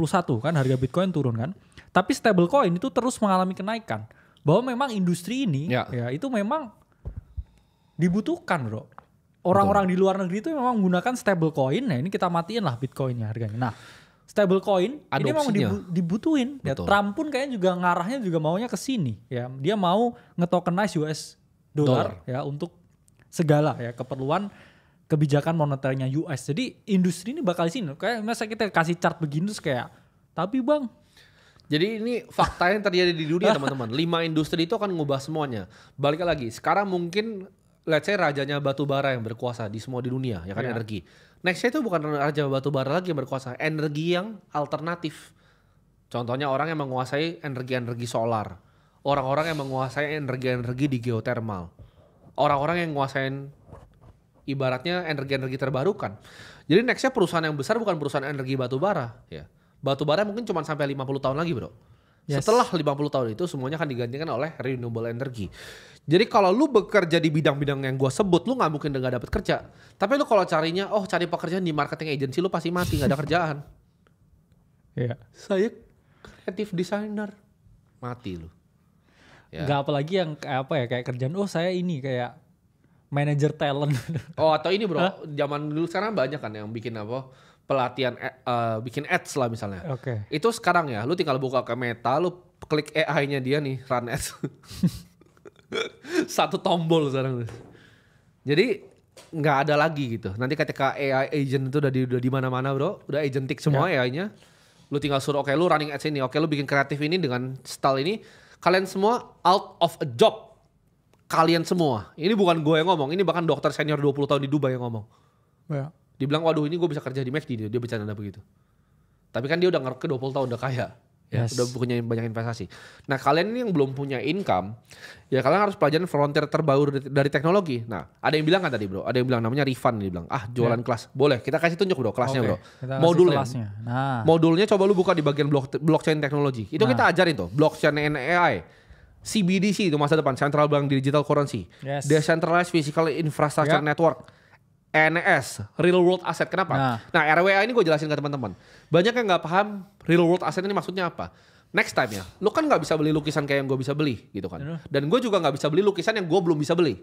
kan harga Bitcoin turun kan. Tapi stablecoin itu terus mengalami kenaikan. Bahwa memang industri ini Ya. ya itu memang dibutuhkan, Bro. Orang-orang di luar negeri itu memang menggunakan stablecoin. Nah, ini kita matiin lah Bitcoinnya harganya. Nah, stablecoin ini memang Adopsinya. dibutuhin. Ya, Betul. Trump pun kayaknya juga ngarahnya juga maunya ke sini. Ya, dia mau nge-tokenize US dollar ya untuk segala ya keperluan kebijakan moneternya US. Jadi industri ini bakal di sini. Kayak masa kita kasih chart begini terus kayak, tapi bang. Jadi ini fakta yang terjadi di dunia teman-teman. 5 industri itu akan ngubah semuanya. Balik lagi, sekarang mungkin let's say rajanya batu bara yang berkuasa di semua di dunia, ya kan, Iya. energi. Nextnya itu bukan raja batu bara lagi yang berkuasa, energi yang alternatif. Contohnya orang yang menguasai energi-energi solar, orang-orang yang menguasai energi-energi di geothermal, orang-orang yang menguasai ibaratnya energi-energi terbarukan. Jadi nextnya perusahaan yang besar bukan perusahaan energi batu bara, ya. Batu bara mungkin cuma sampai 50 tahun lagi, bro. Yes. Setelah 50 tahun itu semuanya akan digantikan oleh renewable energy. Jadi kalau lu bekerja di bidang-bidang yang gue sebut, lu nggak mungkin nggak dapet kerja. Tapi lu kalau carinya, cari pekerjaan di marketing agency, lu pasti mati, nggak ada kerjaan. Iya. Saya creative designer, mati lu. Ya. Gak apalagi yang kayak apa ya, kayak kerjaan, saya ini kayak manager talent. Atau ini bro, zaman dulu sekarang banyak kan yang bikin apa, pelatihan, bikin ads lah misalnya. Oke. Itu sekarang ya, lu tinggal buka ke Meta, lu klik AI-nya dia nih, run ads. Satu tombol sekarang. Jadi nggak ada lagi gitu. Nanti ketika AI agent itu udah di mana-mana bro, udah agentic semua AI-nya. Lu tinggal suruh, oke lu running ads ini, oke lu bikin kreatif ini dengan style ini. Kalian semua out of a job. Kalian semua. Ini bukan gue yang ngomong, ini bahkan dokter senior 20 tahun di Dubai yang ngomong. Ya. Dibilang waduh ini gue bisa kerja di McD, dia bercanda begitu. Tapi kan dia udah ke 20 tahun udah kaya. Ya, Yes. udah punya banyak investasi. Nah kalian ini yang belum punya income, ya kalian harus pelajarin frontier terbaru dari teknologi. Nah ada yang bilang kan tadi bro, ada yang bilang namanya Rifan, dia bilang jualan kelas. Boleh, kita kasih tunjuk bro kelasnya Oke, bro. kita kasih Modulnya. kelasnya. Nah. Modulnya coba lu buka di bagian blockchain teknologi. Itu kita ajarin tuh, blockchain and AI. CBDC itu masa depan, Central Bank Digital Currency. Yes. Decentralized Physical Infrastructure Network. NS, Real World Asset. Kenapa? Nah RWA ini gue jelasin ke teman-teman. Banyak yang nggak paham Real World Asset ini maksudnya apa. Next time ya, lu kan nggak bisa beli lukisan kayak yang gue bisa beli gitu kan. Dan gue juga nggak bisa beli lukisan yang gue belum bisa beli.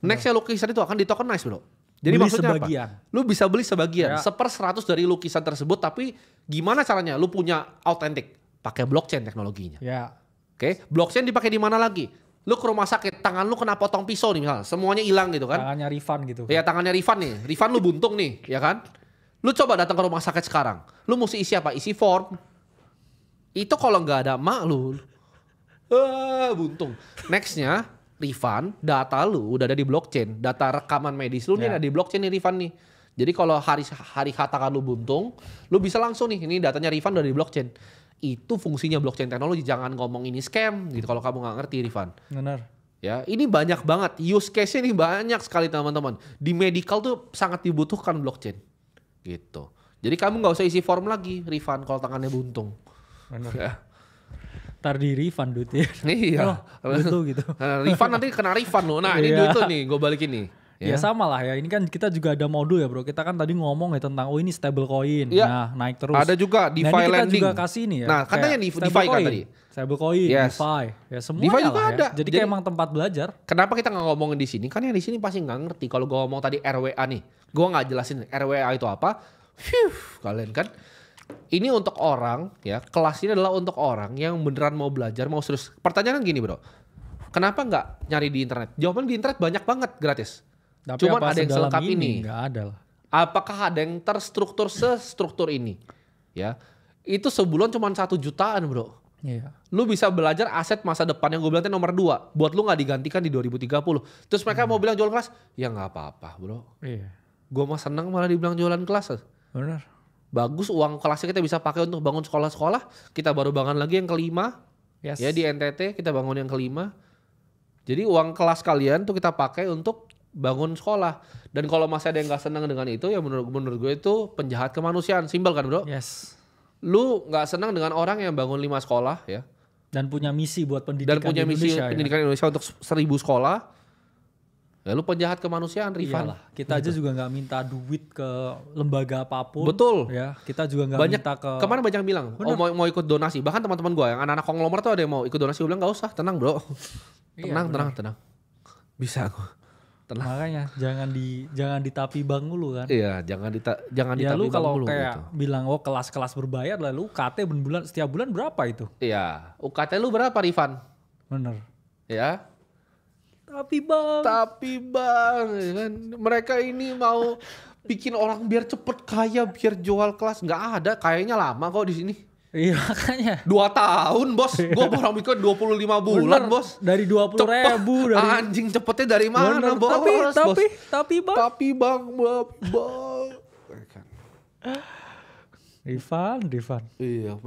Nextnya lukisan itu akan ditokenize bro. Jadi Beli maksudnya sebagian. apa? Lu bisa beli sebagian, Ya. 1/100 dari lukisan tersebut. Tapi gimana caranya? Lu punya autentik, pakai blockchain teknologinya. Ya. Oke, blockchain dipakai di mana lagi? Lu ke rumah sakit, tangan lu kena potong pisau nih misalnya, semuanya hilang gitu kan? Tangannya Rifan gitu. Ya tangannya Rifan nih, Rifan lu buntung nih, ya kan? Lu coba datang ke rumah sakit sekarang, lu mesti isi apa? Isi form. Itu kalau nggak ada emak lu, buntung. Nextnya, Rifan, data lu udah ada di blockchain, data rekaman medis lu nih ada di blockchain nih Rifan nih. Jadi kalau hari H tangan lu buntung, lu bisa langsung nih, ini datanya Rifan udah di blockchain. Itu fungsinya blockchain teknologi, jangan ngomong ini scam gitu kalau kamu nggak ngerti Rifan. Benar. Ya, ini banyak banget use case ini banyak sekali teman-teman. Di medical tuh sangat dibutuhkan blockchain. Gitu. Jadi kamu nggak usah isi form lagi, Rifan, kalau tangannya buntung. Benar. Ya. Ntar di Rifan duitnya. Iya. Gitu. Nah, Rifan nanti kena Rifan loh. Nah, ini Iya. duit tuh nih, gue balikin nih. Ya sama lah ya, ini kan kita juga ada modul ya bro. Kita kan tadi ngomong ya tentang ini stable coin. Iya. Nah naik terus. Ada juga DeFi nah, ini kita lending. juga kasih nih ya. Nah, katanya kayak DeFi kan stablecoin, tadi. Stablecoin, Yes. DeFi. Ya semuanya DeFi juga lah ya. ada. Jadi Jadi- kayak emang tempat belajar. Kenapa kita nggak ngomongin di sini? Kan yang di sini pasti nggak ngerti. Kalau gue ngomong tadi RWA nih, gue nggak jelasin RWA itu apa. Kalian kan. Ini untuk orang ya, kelas ini adalah untuk orang yang beneran mau belajar, mau serius. Pertanyaan gini bro, kenapa nggak nyari di internet? Jawaban di internet banyak banget gratis. Tapi Cuman apa ada yang sedalam selengkap ini. Nggak ada lah. Apakah ada yang terstruktur sestruktur ini? Ya, itu sebulan cuma 1 jutaan bro. Iya. Lu bisa belajar aset masa depan yang gue bilang tadi nomor 2. Buat lu nggak digantikan di 2030. Terus mereka mau bilang jualan kelas, ya nggak apa-apa bro. Iya. Gue mah seneng malah dibilang jualan kelas. Benar. Bagus uang kelasnya kita bisa pakai untuk bangun sekolah-sekolah. Kita baru bangun lagi yang kelima. Yes. Ya di NTT kita bangun yang kelima. Jadi uang kelas kalian tuh kita pakai untuk bangun sekolah. Dan kalau masih ada yang nggak senang dengan itu, ya menurut gue itu penjahat kemanusiaan. Simpel kan bro? Yes. Lu nggak senang dengan orang yang bangun 5 sekolah ya. Dan punya misi buat pendidikan Dan punya misi Indonesia, pendidikan Indonesia untuk 1000 sekolah. Ya lu penjahat kemanusiaan, Rifan. Iyalah, kita aja juga nggak minta duit ke lembaga apapun. Betul. Ya, kita juga nggak Banyak minta ke. kemarin banyak yang bilang, mau ikut donasi. Bahkan teman-teman gue yang anak-anak konglomerat tuh ada yang mau ikut donasi. Gue bilang nggak usah, tenang bro. Iya, tenang. Bisa gue. Tenang. Makanya jangan ditapi bang dulu kan. Iya, jangan ditapi Ya lu kalau dulu, kayak gitu. bilang kelas-kelas berbayar lalu UKT bulan setiap bulan berapa itu? Iya, UKT lu berapa Rifan? Bener. Ya. Tapi bang. Ya kan mereka ini mau bikin orang biar cepet kaya, biar jual kelas. Nggak ada, kayaknya lama kok di sini. Iya makanya. 2 tahun bos, gue orang Bitcoin 25 bulan. Bener. Bos. Dari 20.000 dari. Anjing cepetnya dari mana Bener. bos? Tapi bang. Tapi bang. Rifan. Iya,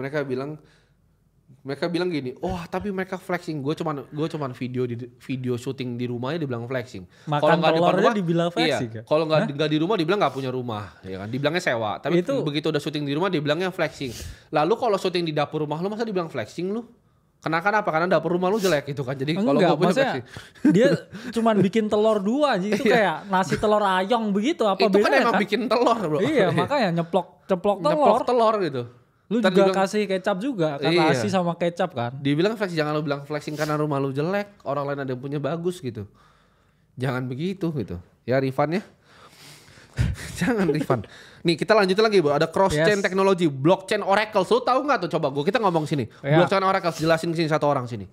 mereka bilang gini, tapi mereka flexing. Gue cuman video syuting di rumahnya dibilang flexing. Makan telurnya dibilang flexing. Iya, kalau nggak di rumah dibilang nggak punya rumah, ya kan? Dibilangnya sewa. Tapi begitu udah syuting di rumah dibilangnya flexing. Lalu kalau syuting di dapur rumah lu masa dibilang flexing lu? Kenapa? Karena dapur rumah lu jelek gitu kan. Jadi kalau gue punya flexing. Dia cuman bikin telur 2 aja itu kayak nasi telur ayong begitu apa itu bedanya kan emang bikin telur bro. Iya makanya ceplok Nyeplok telur gitu. Lu juga kasih kecap juga kan, nasi sama kecap kan. Dibilang flexing, jangan lu bilang flexing karena rumah lu jelek, orang lain ada yang punya bagus gitu. Jangan begitu gitu. Ya Rifan ya. Jangan Rifan. Nih kita lanjutin lagi bro, ada cross chain teknologi, blockchain Oracle. Lu tahu nggak tuh, coba kita ngomong sini. Blockchain Oracle, jelasin sini satu orang sini.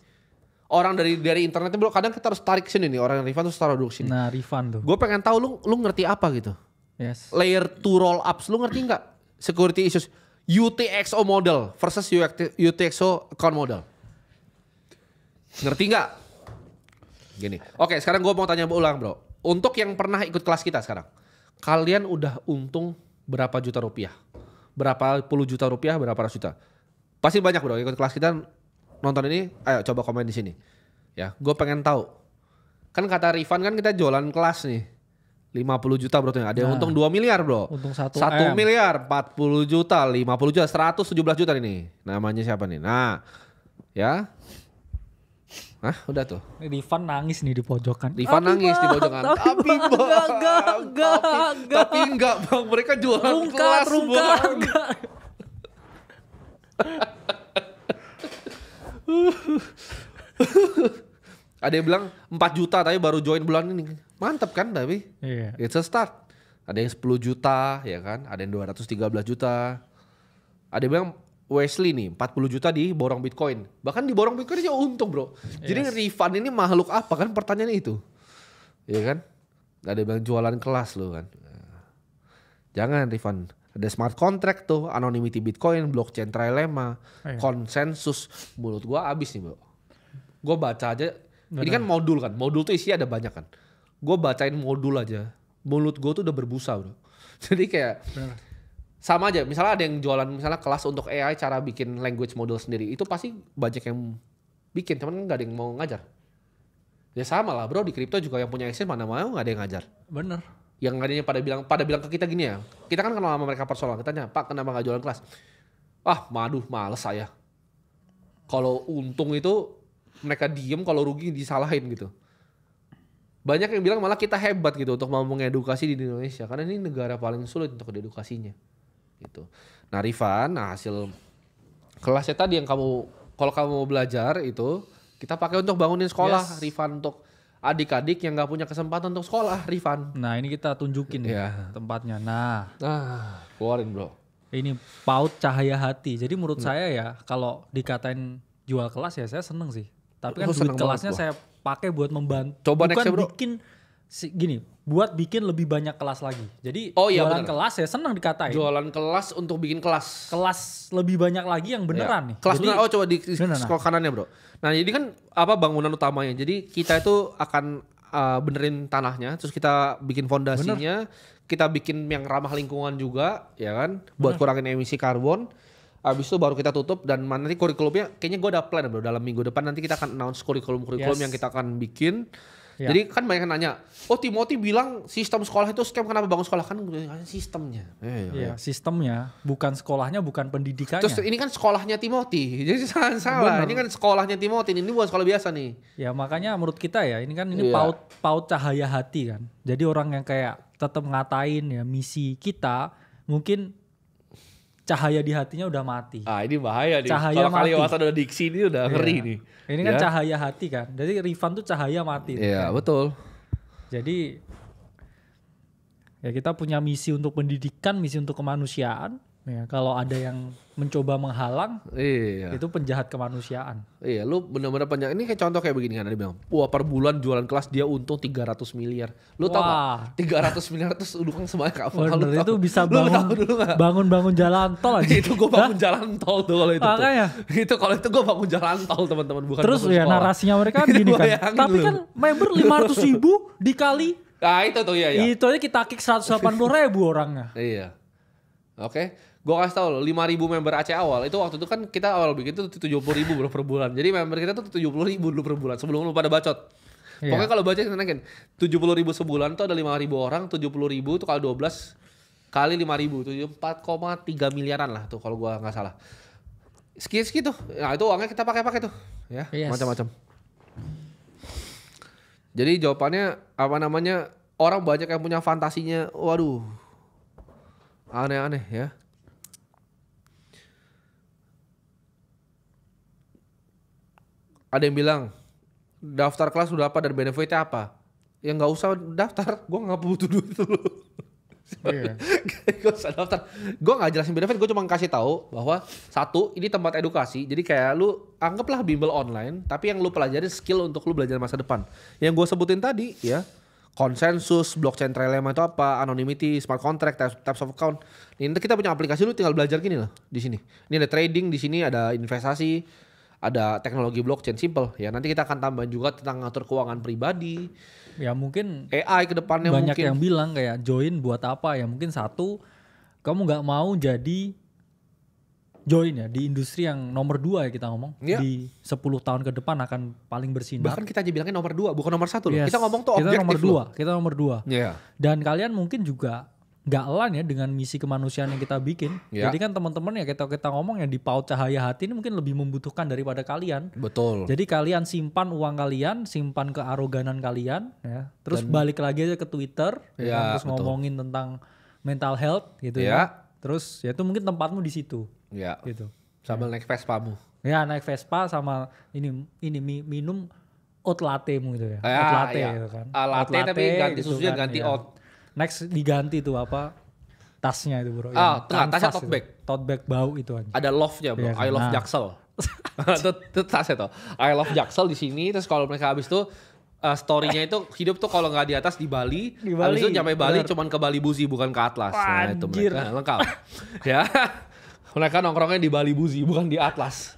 Orang dari internetnya bro, kadang kita harus tarik sini nih, orang Rifan tuh taruh dulu sini. Nah Rifan tuh. Gue pengen tahu lu ngerti apa gitu. Yes. Layer 2 roll ups, lu ngerti nggak? Security issues. UTXO model versus UTXO account model. Ngerti nggak? Gini. Oke, sekarang gue mau tanya ulang bro. Untuk yang pernah ikut kelas kita sekarang. Kalian udah untung berapa juta rupiah? Berapa puluh juta rupiah, berapa ratus juta? Pasti banyak bro ikut kelas kita nonton ini. Ayo coba komen di sini. Ya, gue pengen tahu. Kan kata Rifan kan kita jualan kelas nih. 50 juta bro, ada yang untung 2 miliar bro. Untung 1 miliar, 40 juta, 50 juta, 117 juta ini. Namanya siapa nih? Nah, ya. Udah tuh. Rifan nangis nih di pojokan. Rifan nangis di pojokan. Tapi enggak bang, mereka jualan kelas bang. Ada yang bilang 4 juta tapi baru join bulan ini. Mantap kan tapi? Iya. It's a start. Ada yang 10 juta ya kan. Ada yang 213 juta. Ada yang bilang Wesley nih 40 juta di borong Bitcoin. Bahkan di borong Bitcoin aja untung bro. Jadi Rifan ini makhluk apa kan pertanyaannya itu. Iya kan? Ada yang bilang jualan kelas loh kan. Jangan Rifan. Ada smart contract tuh. Anonymity Bitcoin. Blockchain trilemma. Konsensus. Mulut gua abis nih bro. Gua baca aja. Ini kan modul kan. Modul tuh isinya ada banyak kan. Gue bacain modul aja. Mulut gue tuh udah berbusa bro. Jadi kayak sama aja. Misalnya ada yang jualan misalnya kelas untuk AI cara bikin language model sendiri. Itu pasti banyak yang bikin. Cuman gak ada yang mau ngajar. Ya sama lah bro. Di kripto juga yang punya exchange mana mau gak ada yang ngajar. Bener. Yang adanya pada bilang ke kita gini ya. Kita kan kenal sama mereka personal. Kita tanya, Pak kenapa gak jualan kelas? Males saya. Kalau untung itu mereka diem, kalau rugi disalahin gitu. Banyak yang bilang malah kita hebat gitu untuk mau mengedukasi di Indonesia. Karena ini negara paling sulit untuk edukasinya. Gitu. Nah Rifan, hasil kelasnya tadi yang kalau kamu mau belajar itu, kita pakai untuk bangunin sekolah. Rifan untuk adik-adik yang gak punya kesempatan untuk sekolah, Rifan. Nah ini kita tunjukin nih tempatnya. Nah keluarin bro. Ini PAUD Cahaya Hati. Jadi menurut saya ya kalau dikatain jual kelas ya saya seneng sih. Tapi kan duit kelasnya saya pakai buat membantu. Coba bukan next bro. Buat bikin lebih banyak kelas lagi. Jadi bener. jualan kelas ya senang dikatain. Jualan kelas untuk bikin kelas. Kelas lebih banyak lagi yang beneran nih. Kelas beneran, coba di scroll kanannya bro. Nah jadi kan bangunan utamanya. Jadi kita itu akan benerin tanahnya. Terus kita bikin fondasinya. Kita bikin yang ramah lingkungan juga. Ya kan. Buat kurangin emisi karbon. Abis itu baru kita tutup dan nanti kurikulumnya kayaknya gue udah plan bro dalam minggu depan nanti kita akan announce kurikulum yang kita akan bikin. Ya. Jadi kan banyak yang nanya, oh Timothy bilang sistem sekolah itu scam, kenapa bangun sekolah? Kan sistemnya. Iya, sistemnya, bukan sekolahnya, bukan pendidikannya. Terus ini kan sekolahnya Timothy, jadi salah. Bener. Ini kan sekolahnya Timothy, ini bukan sekolah biasa nih. Ya makanya menurut kita ya, ini kan Iya. paut cahaya hati kan. Jadi orang yang kayak tetap ngatain ya misi kita, mungkin cahaya di hatinya udah mati. Ah ini bahaya nih. Cahaya Kalau mati. kaliwata udah diksi ini udah ngeri Iya. nih. Ini kan Ya. cahaya hati kan. Jadi Rifan tuh cahaya mati. Iya betul. Jadi ya kita punya misi untuk pendidikan, misi untuk kemanusiaan. Ya, kalau ada yang mencoba menghalang, Iya. itu penjahat kemanusiaan. Iya, lu bener-bener panjang. Ini kayak contoh kayak begini kan, ada bilang, wah per bulan jualan kelas dia untung 300 miliar. Lu tau Wah. gak? 300 miliar terus udah sebanyak apa? Bener, Lu itu tahu? bisa Lu tahu dulu gak? bangun jalan tol aja. Itu gue bangun jalan tol tuh kalau itu. Makanya. Itu kalau itu gue bangun jalan tol teman-teman, bukan Terus bangun ya sekolah. narasinya mereka kan Itu gini kan. bayangin Tapi lu. kan member 500.000 dikali. Nah itu tuh ya. Itu aja kita kick 180.000 orangnya. Iya. Oke. Gue kasih tau lo, 5.000 member Aceh awal. Itu waktu itu kan kita awal bikin itu 70.000 bro per bulan. Jadi member kita tuh 70.000 dulu per bulan sebelum lu pada bacot. Iya. Pokoknya kalau baca naikin 70.000 sebulan tuh ada 5.000 orang, 70.000 tuh kali 12 kali 5.000 tuh 4,3 miliaran lah tuh kalau gua nggak salah. Segitu. Nah itu uangnya kita pakai tuh, ya Yes. macam-macam. Jadi jawabannya apa namanya, orang banyak yang punya fantasinya, waduh, aneh-aneh ya. Ada yang bilang daftar kelas udah apa dan benefitnya apa? Ya nggak usah daftar, gue nggak butuh duit dulu. Iya. Gak usah daftar. Gue nggak jelasin benefit, gue cuma kasih tahu bahwa satu, ini tempat edukasi. Jadi kayak lu anggaplah bimbel online, tapi yang lu pelajari skill untuk lu belajar masa depan. Yang gue sebutin tadi ya, konsensus, blockchain trilemma itu apa, anonymity, smart contract, types of account. Ini kita punya aplikasi, lu tinggal belajar gini loh di sini. Ini ada trading, di sini ada investasi, ada teknologi blockchain, simple ya. Nanti kita akan tambahin juga tentang ngatur keuangan pribadi, Ya mungkin AI ke depannya banyak mungkin. yang bilang kayak join buat apa ya, mungkin satu kamu nggak mau jadi join ya di industri yang nomor 2 ya kita ngomong. Iya. Di 10 tahun ke depan akan paling bersinar. Bahkan kita aja bilangnya nomor 2, bukan nomor 1 loh. Yes. Kita ngomong tuh kita objektif nomor loh. 2, kita nomor 2. Iya. Dan kalian mungkin juga nggak elan ya dengan misi kemanusiaan yang kita bikin. Ya. Jadi kan teman-teman ya kita ngomong yang di paut cahaya hati ini mungkin lebih membutuhkan daripada kalian. Betul. Jadi kalian simpan uang kalian, simpan kearoganan kalian ya. Terus balik lagi aja ke Twitter ya, Ya, kan? Terus betul. ngomongin tentang mental health gitu Ya. ya. Terus ya itu mungkin tempatmu di situ Ya. gitu. Sambil naik Vespamu. Ya naik Vespa sama ini minum oat latte-mu gitu ya. Ya, Oat latte ya. gitu kan. Latte Oat tapi ganti gitu susunya kan, ganti ya. oat. Next diganti tuh apa? Tasnya itu bro. Ah, yang tasnya kanvas tote itu. bag. Tote bag bau itu aja. Ada love-nya bro. Iya kan? I love Nah. Jaksel. itu tasnya tuh. I love Jaksel di sini. Terus kalau mereka habis tuh story-nya itu hidup tuh kalau nggak di atas di Bali. Di Bali, Habis itu nyampe Bali bener. cuman ke Bali Buzi bukan ke Atlas. Nah itu Anjir. mereka lengkap. Ya. Mereka nongkrongnya di Bali Buzi bukan di Atlas.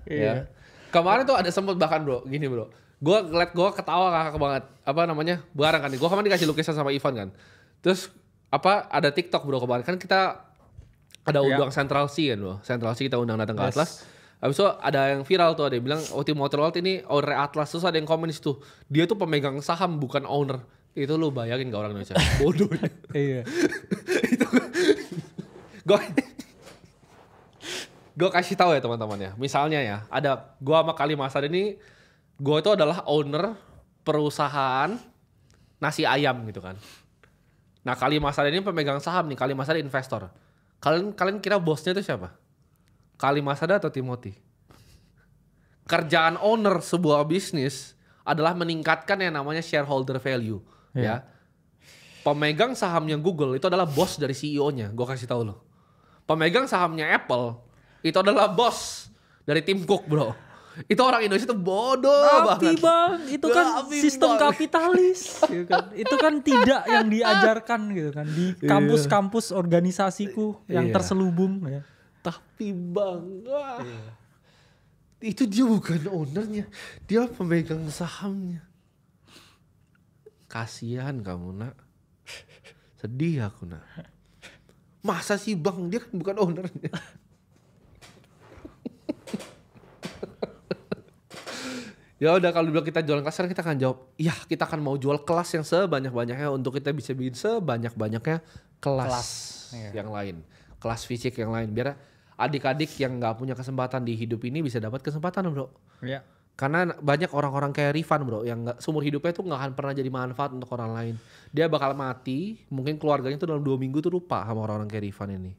Ya. Kemarin tuh ada sempet bahkan bro, gini bro. Gue ngeliat gue ketawa kakak banget. Apa namanya? Barang kan. Gue kemarin dikasih lukisan sama Ivan kan. Terus apa ada TikTok bro kemarin kan kita ada undang Central C kan bro. Central C kita undang datang ke Yes. Atlas. Habis itu ada yang viral tuh, ada yang bilang Timothy World ini owner Atlas. Terus ada yang komen di situ, dia tuh pemegang saham bukan owner. Itu lu bayangin gak orang Indonesia? Bodoh. Iya. Gue kasih tahu ya teman-teman ya. Misalnya ya, ada gue sama Kali Masad ini, gue itu adalah owner perusahaan nasi ayam gitu kan. Nah Kali Masad ini pemegang saham nih, Kali Masad investor. Kalian kira bosnya itu siapa? Kali Masad atau Timothy? Kerjaan owner sebuah bisnis adalah meningkatkan yang namanya shareholder value. Ya. Pemegang sahamnya Google itu adalah bos dari CEO-nya. Gue kasih tahu lo. Pemegang sahamnya Apple itu adalah bos dari Tim Cook bro. Itu orang Indonesia tuh bodoh Tapi banget. bang, itu kan Tapi sistem bang. kapitalis. Gitu kan. Itu kan tidak yang diajarkan gitu kan di kampus-kampus organisasiku yang Iya. terselubung ya. Tapi bang, itu dia bukan ownernya, dia pemegang sahamnya. Kasihan kamu nak, sedih aku nak. Masa sih bang, dia kan bukan ownernya. Ya udah kalau dibilang kita jualan kelas, kita akan jawab, iya kita akan mau jual kelas yang sebanyak-banyaknya untuk kita bisa bikin sebanyak-banyaknya kelas yang lain. Kelas fisik yang lain. Biar adik-adik yang gak punya kesempatan di hidup ini bisa dapat kesempatan bro. Iya. Karena banyak orang-orang kayak Rifan bro, yang seumur hidupnya tuh gak akan pernah jadi manfaat untuk orang lain. Dia bakal mati, mungkin keluarganya tuh dalam 2 minggu tuh lupa sama orang-orang kayak Rifan ini.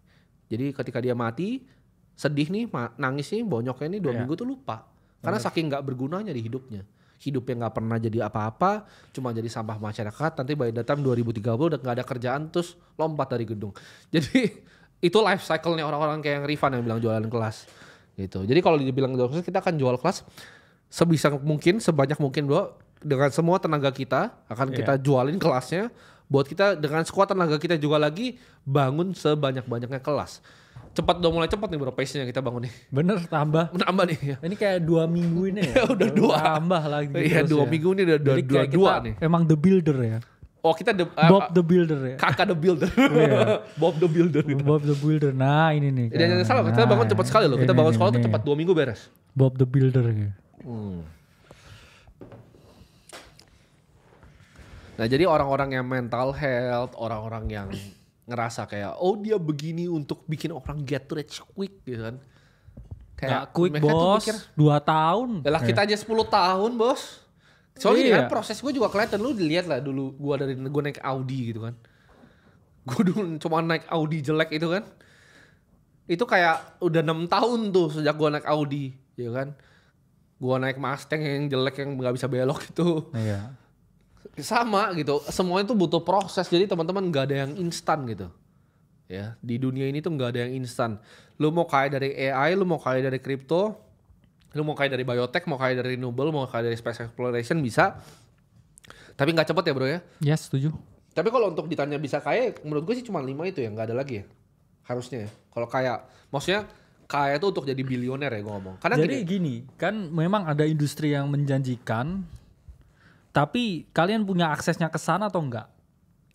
Jadi ketika dia mati, sedih nih, nangis nih, bonyoknya nih 2 minggu tuh lupa. Karena saking gak bergunanya di hidupnya. Hidupnya gak pernah jadi apa-apa, cuma jadi sampah masyarakat. Nanti by the time 2030 udah gak ada kerjaan, terus lompat dari gedung. Jadi itu life cycle-nya orang-orang kayak yang Rifan yang bilang jualan kelas. Gitu. Jadi kalau dibilang jualan kelas, kita akan jual kelas sebisa mungkin, sebanyak mungkin bro. Dengan semua tenaga kita, akan kita jualin kelasnya. Buat kita dengan sekuat tenaga kita juga lagi bangun sebanyak-banyaknya kelas. Cepat, udah mulai cepat nih bro pace-nya kita bangun nih. Bener, tambah. Menambah nih ya. Ini kayak 2 minggu ini ya. Udah 2. Tambah lagi. Iya 2 minggu ini udah 2 nih. Emang the builder ya. Oh kita Bob the builder ya. Kakak the builder. Bob the builder. Bob the builder. Nah ini nih. Jangan salah, kita bangun cepat sekali loh. Kita bangun sekolah tuh cepat 2 minggu beres. Bob the builder ya. Nah jadi orang-orang yang mental health, orang-orang yang ngerasa kayak oh dia begini untuk bikin orang get rich quick gitu kan. Kayak quick bos, 2 tahun. Lah kita aja 10 tahun bos. Soalnya ini kan proses gue juga kelihatan, lu dilihat lah dulu gue naik Audi gitu kan. Gue dulu cuma naik Audi jelek itu kan. Itu kayak udah 6 tahun tuh sejak gue naik Audi ya kan. Gue naik Mustang yang jelek yang gak bisa belok itu. Iya. Sama gitu, semuanya tuh butuh proses. Jadi teman-teman gak ada yang instan gitu. Ya, di dunia ini tuh gak ada yang instan. Lu mau kaya dari AI, lu mau kaya dari crypto, lu mau kaya dari biotech, mau kaya dari renewable, mau kaya dari space exploration bisa. Tapi gak cepet ya bro ya. Yes, setuju. Tapi kalau untuk ditanya bisa kaya, menurut gue sih cuma 5 itu ya, gak ada lagi ya. Harusnya ya. Kalau kaya, maksudnya kaya tuh untuk jadi bilioner ya gue ngomong. Karena jadi gini, kan memang ada industri yang menjanjikan. Tapi kalian punya aksesnya ke sana atau enggak?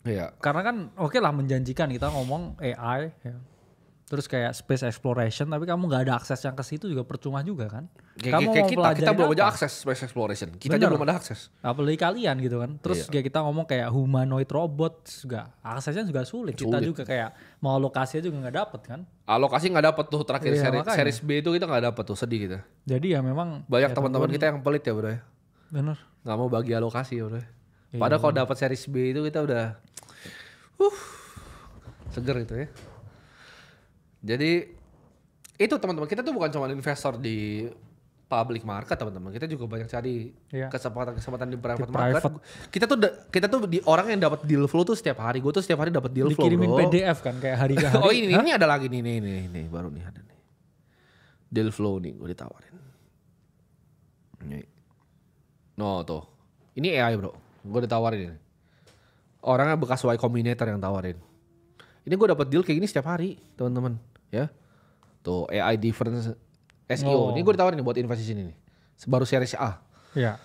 Iya. Karena kan oke lah menjanjikan kita ngomong AI ya. Terus kayak space exploration tapi kamu nggak ada akses yang ke situ juga percuma juga kan? Kamu mau kita belum aja akses space exploration. Kita aja belum ada akses. Apalagi kalian gitu kan. Terus kayak kita ngomong kayak humanoid robot juga aksesnya juga sulit. Kita juga kayak mau alokasinya juga nggak dapet kan? Alokasi nggak dapet tuh terakhir series B itu kita nggak dapet tuh, sedih kita. Jadi ya memang banyak teman-teman kita yang pelit ya bro ya. Bener. Gak mau bagi alokasi ya bro. Padahal kalau dapat series B itu kita udah seger itu ya. Jadi itu teman-teman, kita tuh bukan cuma investor di public market teman-teman. Kita juga banyak cari kesempatan di private market. Kita tuh di orang yang dapat deal flow tuh setiap hari. Gue tuh setiap hari dapat deal flow bro. Dikirimin PDF kan kayak hari ke hari. Oh ini ada lagi nih baru nih ada nih. Deal flow nih gue ditawarin. Ini. No tuh. Ini AI bro. Gue ditawarin ini. Orangnya bekas Y Combinator yang tawarin. Ini gue dapat deal kayak gini setiap hari teman-teman. Ya. Tuh AI difference SEO. Ini gue ditawarin nih buat investasi sini nih. Baru series A. Iya.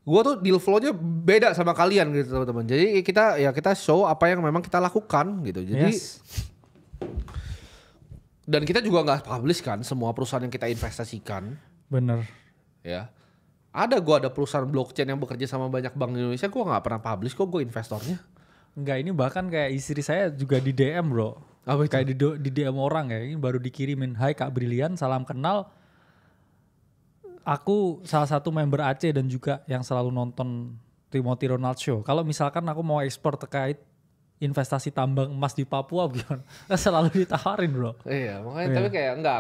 Gue tuh deal flow-nya beda sama kalian gitu teman-teman. Jadi kita show apa yang memang kita lakukan gitu. Jadi dan kita juga nggak publish kan semua perusahaan yang kita investasikan. Bener. Ya. Ada perusahaan blockchain yang bekerja sama banyak bank di Indonesia, gue nggak pernah publish kok, gue investornya. Enggak, ini bahkan kayak istri saya juga di DM bro. Apa itu? Kayak di DM orang ya, ini baru dikirimin, hai Kak Brilian, salam kenal. Aku salah satu member Aceh dan juga yang selalu nonton Timothy Ronald Show. Kalau misalkan aku mau ekspor terkait investasi tambang emas di Papua gimana? Selalu ditawarin bro. Iya, makanya tapi kayak enggak,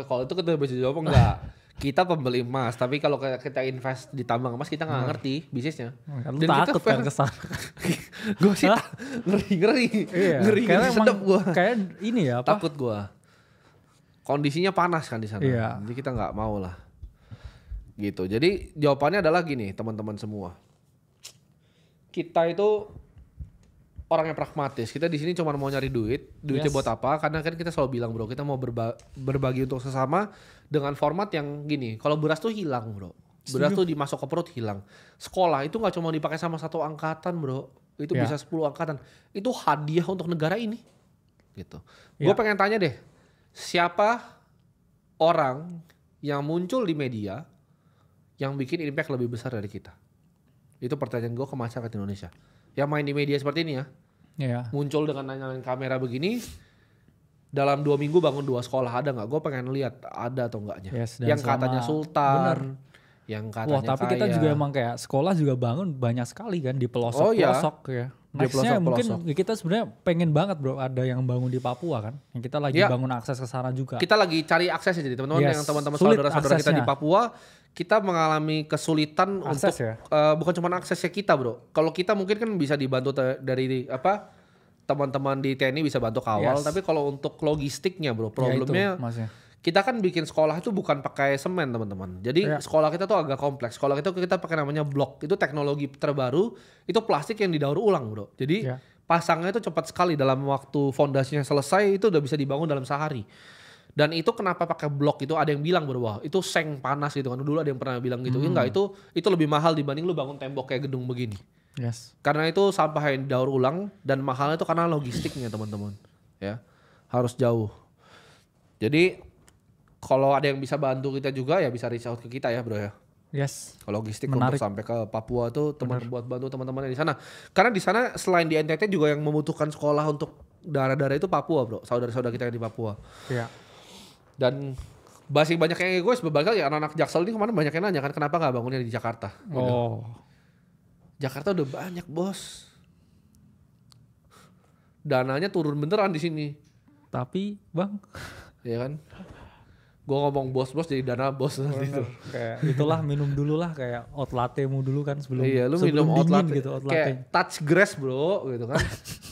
kalau itu kita bisa jawab enggak. Kita pembeli emas, tapi kalau kita invest di tambang emas kita nggak ngerti bisnisnya. Lu takut kan kesana. Gue sih ngeri sedap gue. Kayak ini ya apa? Takut gue. Kondisinya panas kan di sana. Iya. Jadi kita nggak mau lah. Gitu. Jadi jawabannya adalah gini teman-teman semua. Kita itu orang yang pragmatis. Kita di sini cuma mau nyari duit. Duitnya buat apa? Karena kan kita selalu bilang bro, kita mau berbagi untuk sesama dengan format yang gini. Kalau beras tuh hilang bro. Beras tuh dimasuk ke perut hilang. Sekolah itu nggak cuma dipakai sama 1 angkatan bro. Itu bisa 10 angkatan. Itu hadiah untuk negara ini. Gitu. Gue pengen tanya deh. Siapa orang yang muncul di media yang bikin impact lebih besar dari kita? Itu pertanyaan gue ke masyarakat Indonesia. Yang main di media seperti ini ya. Iya. Muncul dengan nyalain kamera begini. Dalam 2 minggu bangun 2 sekolah, ada nggak? Gue pengen lihat ada atau enggaknya. Yes, yang katanya Sultan. Bener. Yang katanya Wah, tapi kita kaya. juga emang kayak sekolah juga bangun banyak sekali kan di pelosok-pelosok ya. Di Nextnya mungkin pelosok-pelosok. kita sebenarnya pengen banget bro ada yang bangun di Papua kan. Yang kita lagi Ya. bangun akses ke sana juga. Kita lagi cari aksesnya, jadi teman-teman Yes, yang teman-teman sulit saudara-saudara kita di aksesnya. Papua, kita mengalami kesulitan Akses untuk ya? bukan cuma aksesnya kita bro. Kalau kita mungkin kan bisa dibantu dari apa teman-teman di TNI bisa bantu kawal, Yes. tapi kalau untuk logistiknya bro, Ya problemnya itu, Mas, ya. kita kan bikin sekolah itu bukan pakai semen teman-teman. Jadi Ya. sekolah kita tuh agak kompleks. Sekolah kita pakai namanya blok. Itu teknologi terbaru. Itu plastik yang didaur ulang bro. Jadi Ya. pasangnya itu cepat sekali. Dalam waktu fondasinya selesai itu udah bisa dibangun dalam sehari. Dan itu kenapa pakai blok itu ada yang bilang bro, wah itu seng panas gitu kan. Dulu ada yang pernah bilang gitu. Enggak, itu lebih mahal dibanding lu bangun tembok kayak gedung begini. Yes. Karena itu sampah yang daur ulang dan mahalnya itu karena logistiknya teman-teman. Ya. Harus jauh. Jadi kalau ada yang bisa bantu kita juga ya bisa reach out ke kita ya bro ya. Yes. Kalau logistik Menarik. untuk sampai ke Papua tuh buat bantu teman-teman di sana. Karena di sana selain di NTT juga yang membutuhkan sekolah untuk daerah-daerah itu Papua bro. Saudara-saudara kita yang di Papua. Ya. Dan masih banyak yang egois beberapa kali anak-anak Jaksel ini kemarin banyak yang nanya kan kenapa gak bangunnya di Jakarta. Gitu. Oh. Jakarta udah banyak bos. Dananya turun beneran di sini. Tapi bang. Ya kan. Gue ngomong bos-bos jadi dana bos nanti tuh. Kayak itulah minum dulu lah kayak hot latte mu dulu kan sebelum Iya lu sebelum minum hot dingin latte gitu hot latte. kayak touch grass bro gitu kan.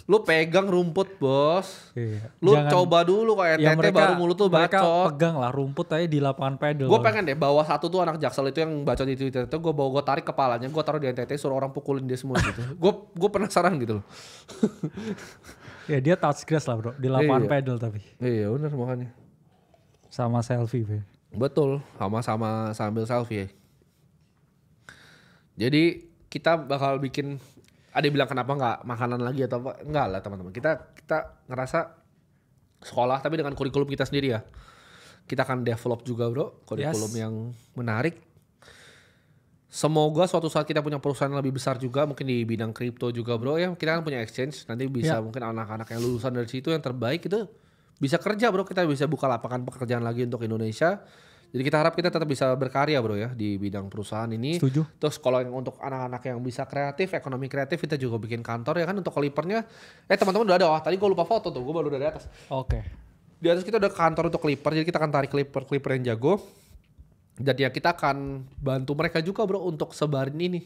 Lu pegang rumput bos. Iya. Lu Jangan- coba dulu kayak ya tete baru mulut tuh mereka bacot. pegang lah rumput aja di lapangan pedal. Gue pengen deh bawa satu tuh anak Jaksel itu yang bacot di Twitter itu gue bawa gue tarik kepalanya gue taruh di NTT suruh orang pukulin dia semua gitu. Gue penasaran gitu loh. Ya dia touch grass lah bro di lapangan Iya. pedal tapi Iya benar makanya. sama selfie be. Betul, sama-sama sambil selfie ya. Jadi kita bakal bikin, ada yang bilang kenapa nggak makanan lagi atau apa? Enggak lah teman-teman. Kita ngerasa sekolah tapi dengan kurikulum kita sendiri ya. Kita akan develop juga bro, kurikulum Yes. yang menarik. Semoga suatu saat kita punya perusahaan lebih besar juga, mungkin di bidang kripto juga bro ya. Kita kan punya exchange, nanti bisa Ya. mungkin anak-anak yang lulusan dari situ yang terbaik itu bisa kerja bro. Kita bisa buka lapangan pekerjaan lagi untuk Indonesia. Jadi kita harap kita tetap bisa berkarya bro ya di bidang perusahaan ini. Setuju. Terus kalau yang untuk anak-anak yang bisa kreatif, ekonomi kreatif, kita juga bikin kantor ya kan untuk Clipper-nya. Teman-teman udah ada, wah tadi gue lupa foto tuh, gue baru dari atas. Oke. Di atas kita ada kantor untuk Clipper, jadi kita akan tarik Clipper yang jago. Dan ya kita akan bantu mereka juga bro untuk sebarin ini.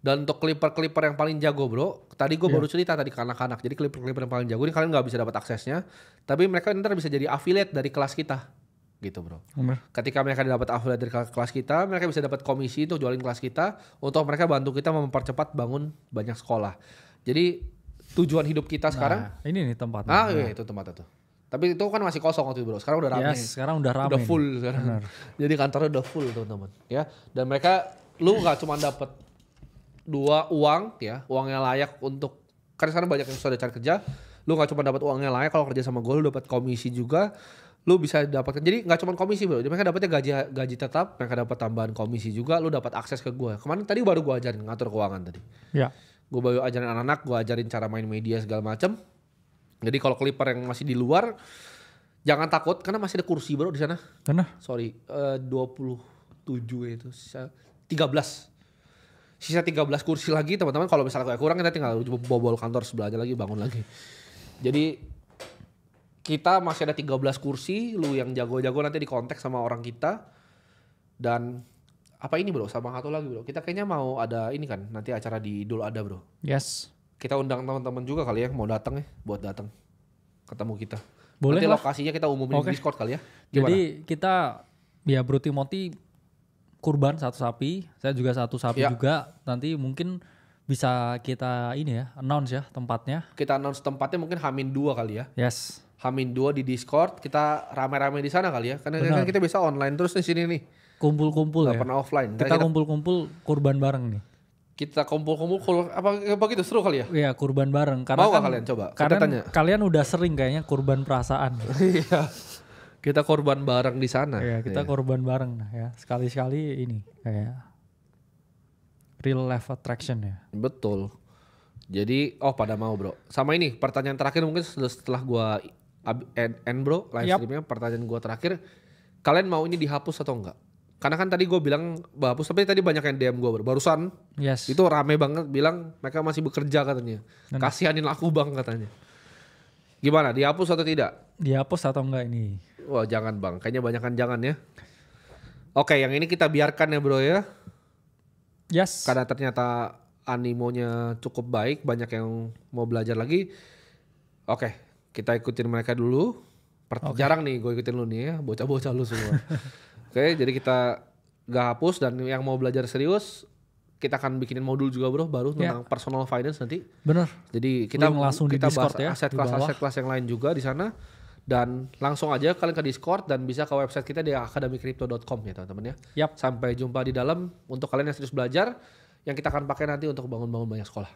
Dan untuk Clipper yang paling jago bro, tadi gue baru cerita tadi ke anak-anak. Jadi Clipper yang paling jago ini kalian nggak bisa dapat aksesnya, tapi mereka ntar bisa jadi affiliate dari kelas kita, gitu bro. Bener. Ketika mereka dapat affiliate dari kelas kita, mereka bisa dapat komisi untuk jualin kelas kita, untuk mereka bantu kita mempercepat bangun banyak sekolah. Jadi tujuan hidup kita sekarang, Nah, ini nih tempatnya. iya itu tempatnya tuh. Tapi itu kan masih kosong waktu itu bro, sekarang udah rame. Yes, sekarang udah rame. Udah full nih. sekarang. Bener. Jadi kantornya udah full teman-teman ya. Dan mereka lu nggak cuma dapat dua uang ya, uangnya layak untuk kan sekarang banyak yang sudah cari kerja. Lu nggak cuma dapat uangnya layak kalau kerja sama gue, lu dapat komisi juga. Lu bisa dapatkan. Jadi nggak cuma komisi bro, mereka dapatnya gaji tetap, mereka dapat tambahan komisi juga. Lu dapat akses ke gue. Kemarin tadi baru gue ajarin ngatur keuangan tadi. Ya. Gue baru ajarin anak-anak, gue ajarin cara main media segala macam. Jadi kalau Clipper yang masih di luar, jangan takut karena masih ada kursi bro di sana. Bener. Sorry, 27 itu, sisa 13. Sisa 13 kursi lagi teman-teman, kalau misalnya kurang kita tinggal bobol kantor sebelahnya lagi, bangun lagi. Jadi kita masih ada 13 kursi, lu yang jago-jago nanti dikontak sama orang kita. Dan apa ini bro, sama satu lagi bro, kita kayaknya mau ada ini kan, nanti acara di Idul Adha bro. Yes. Kita undang teman-teman juga kali ya, mau datang ya, buat datang ketemu kita. Boleh nanti lah. lokasinya kita umumin Oke. di Discord kali ya. Gimana? Jadi kita ya Bro Timothy kurban satu sapi, saya juga satu sapi Ya. juga. Nanti mungkin bisa kita ini ya, announce ya tempatnya. Kita announce tempatnya mungkin Hamin 2 kali ya. Yes. Hamin 2 di Discord, kita rame-rame di sana kali ya. Karena Benar. kan kita bisa online terus di sini nih. Kumpul-kumpul Nggak ya. pernah offline. Kita kumpul-kumpul kurban bareng nih. Kita kumpul-kumpul apa gitu seru kali ya? Iya, kurban bareng. Karena Mau nggak kan kalian coba? Kita Karena tanya. kalian udah sering kayaknya kurban perasaan. Iya. Kita korban bareng di sana. Ya, kita Iya. korban bareng nah ya. Sekali-sekali ini kayak real life attraction ya. Betul. Jadi pada mau bro. Sama ini pertanyaan terakhir mungkin setelah gua end bro live Yap. streamnya, pertanyaan gua terakhir, kalian mau ini dihapus atau enggak? Karena kan tadi gue bilang hapus, tapi tadi banyak yang DM gue barusan Yes. itu rame banget bilang mereka masih bekerja katanya. Kasihanin aku bang katanya. Gimana, dihapus atau tidak? Dihapus atau enggak ini? Wah jangan bang, kayaknya banyakan jangan ya. Oke, yang ini kita biarkan ya bro ya. Yes. Karena ternyata animonya cukup baik, banyak yang mau belajar lagi. Oke, kita ikutin mereka dulu. Jarang nih gue ikutin lu nih ya, bocah-bocah lu semua. Oke, jadi kita gak hapus, dan yang mau belajar serius, kita akan bikinin modul juga bro, baru tentang personal finance nanti. Bener. Jadi kita Link langsung di Discord bahas ya, aset di bawah. kelas yang lain juga di sana. Dan langsung aja kalian ke Discord dan bisa ke website kita di akademicrypto.com ya teman-teman ya. Yap. Sampai jumpa di dalam untuk kalian yang serius belajar, yang kita akan pakai nanti untuk bangun-bangun banyak sekolah.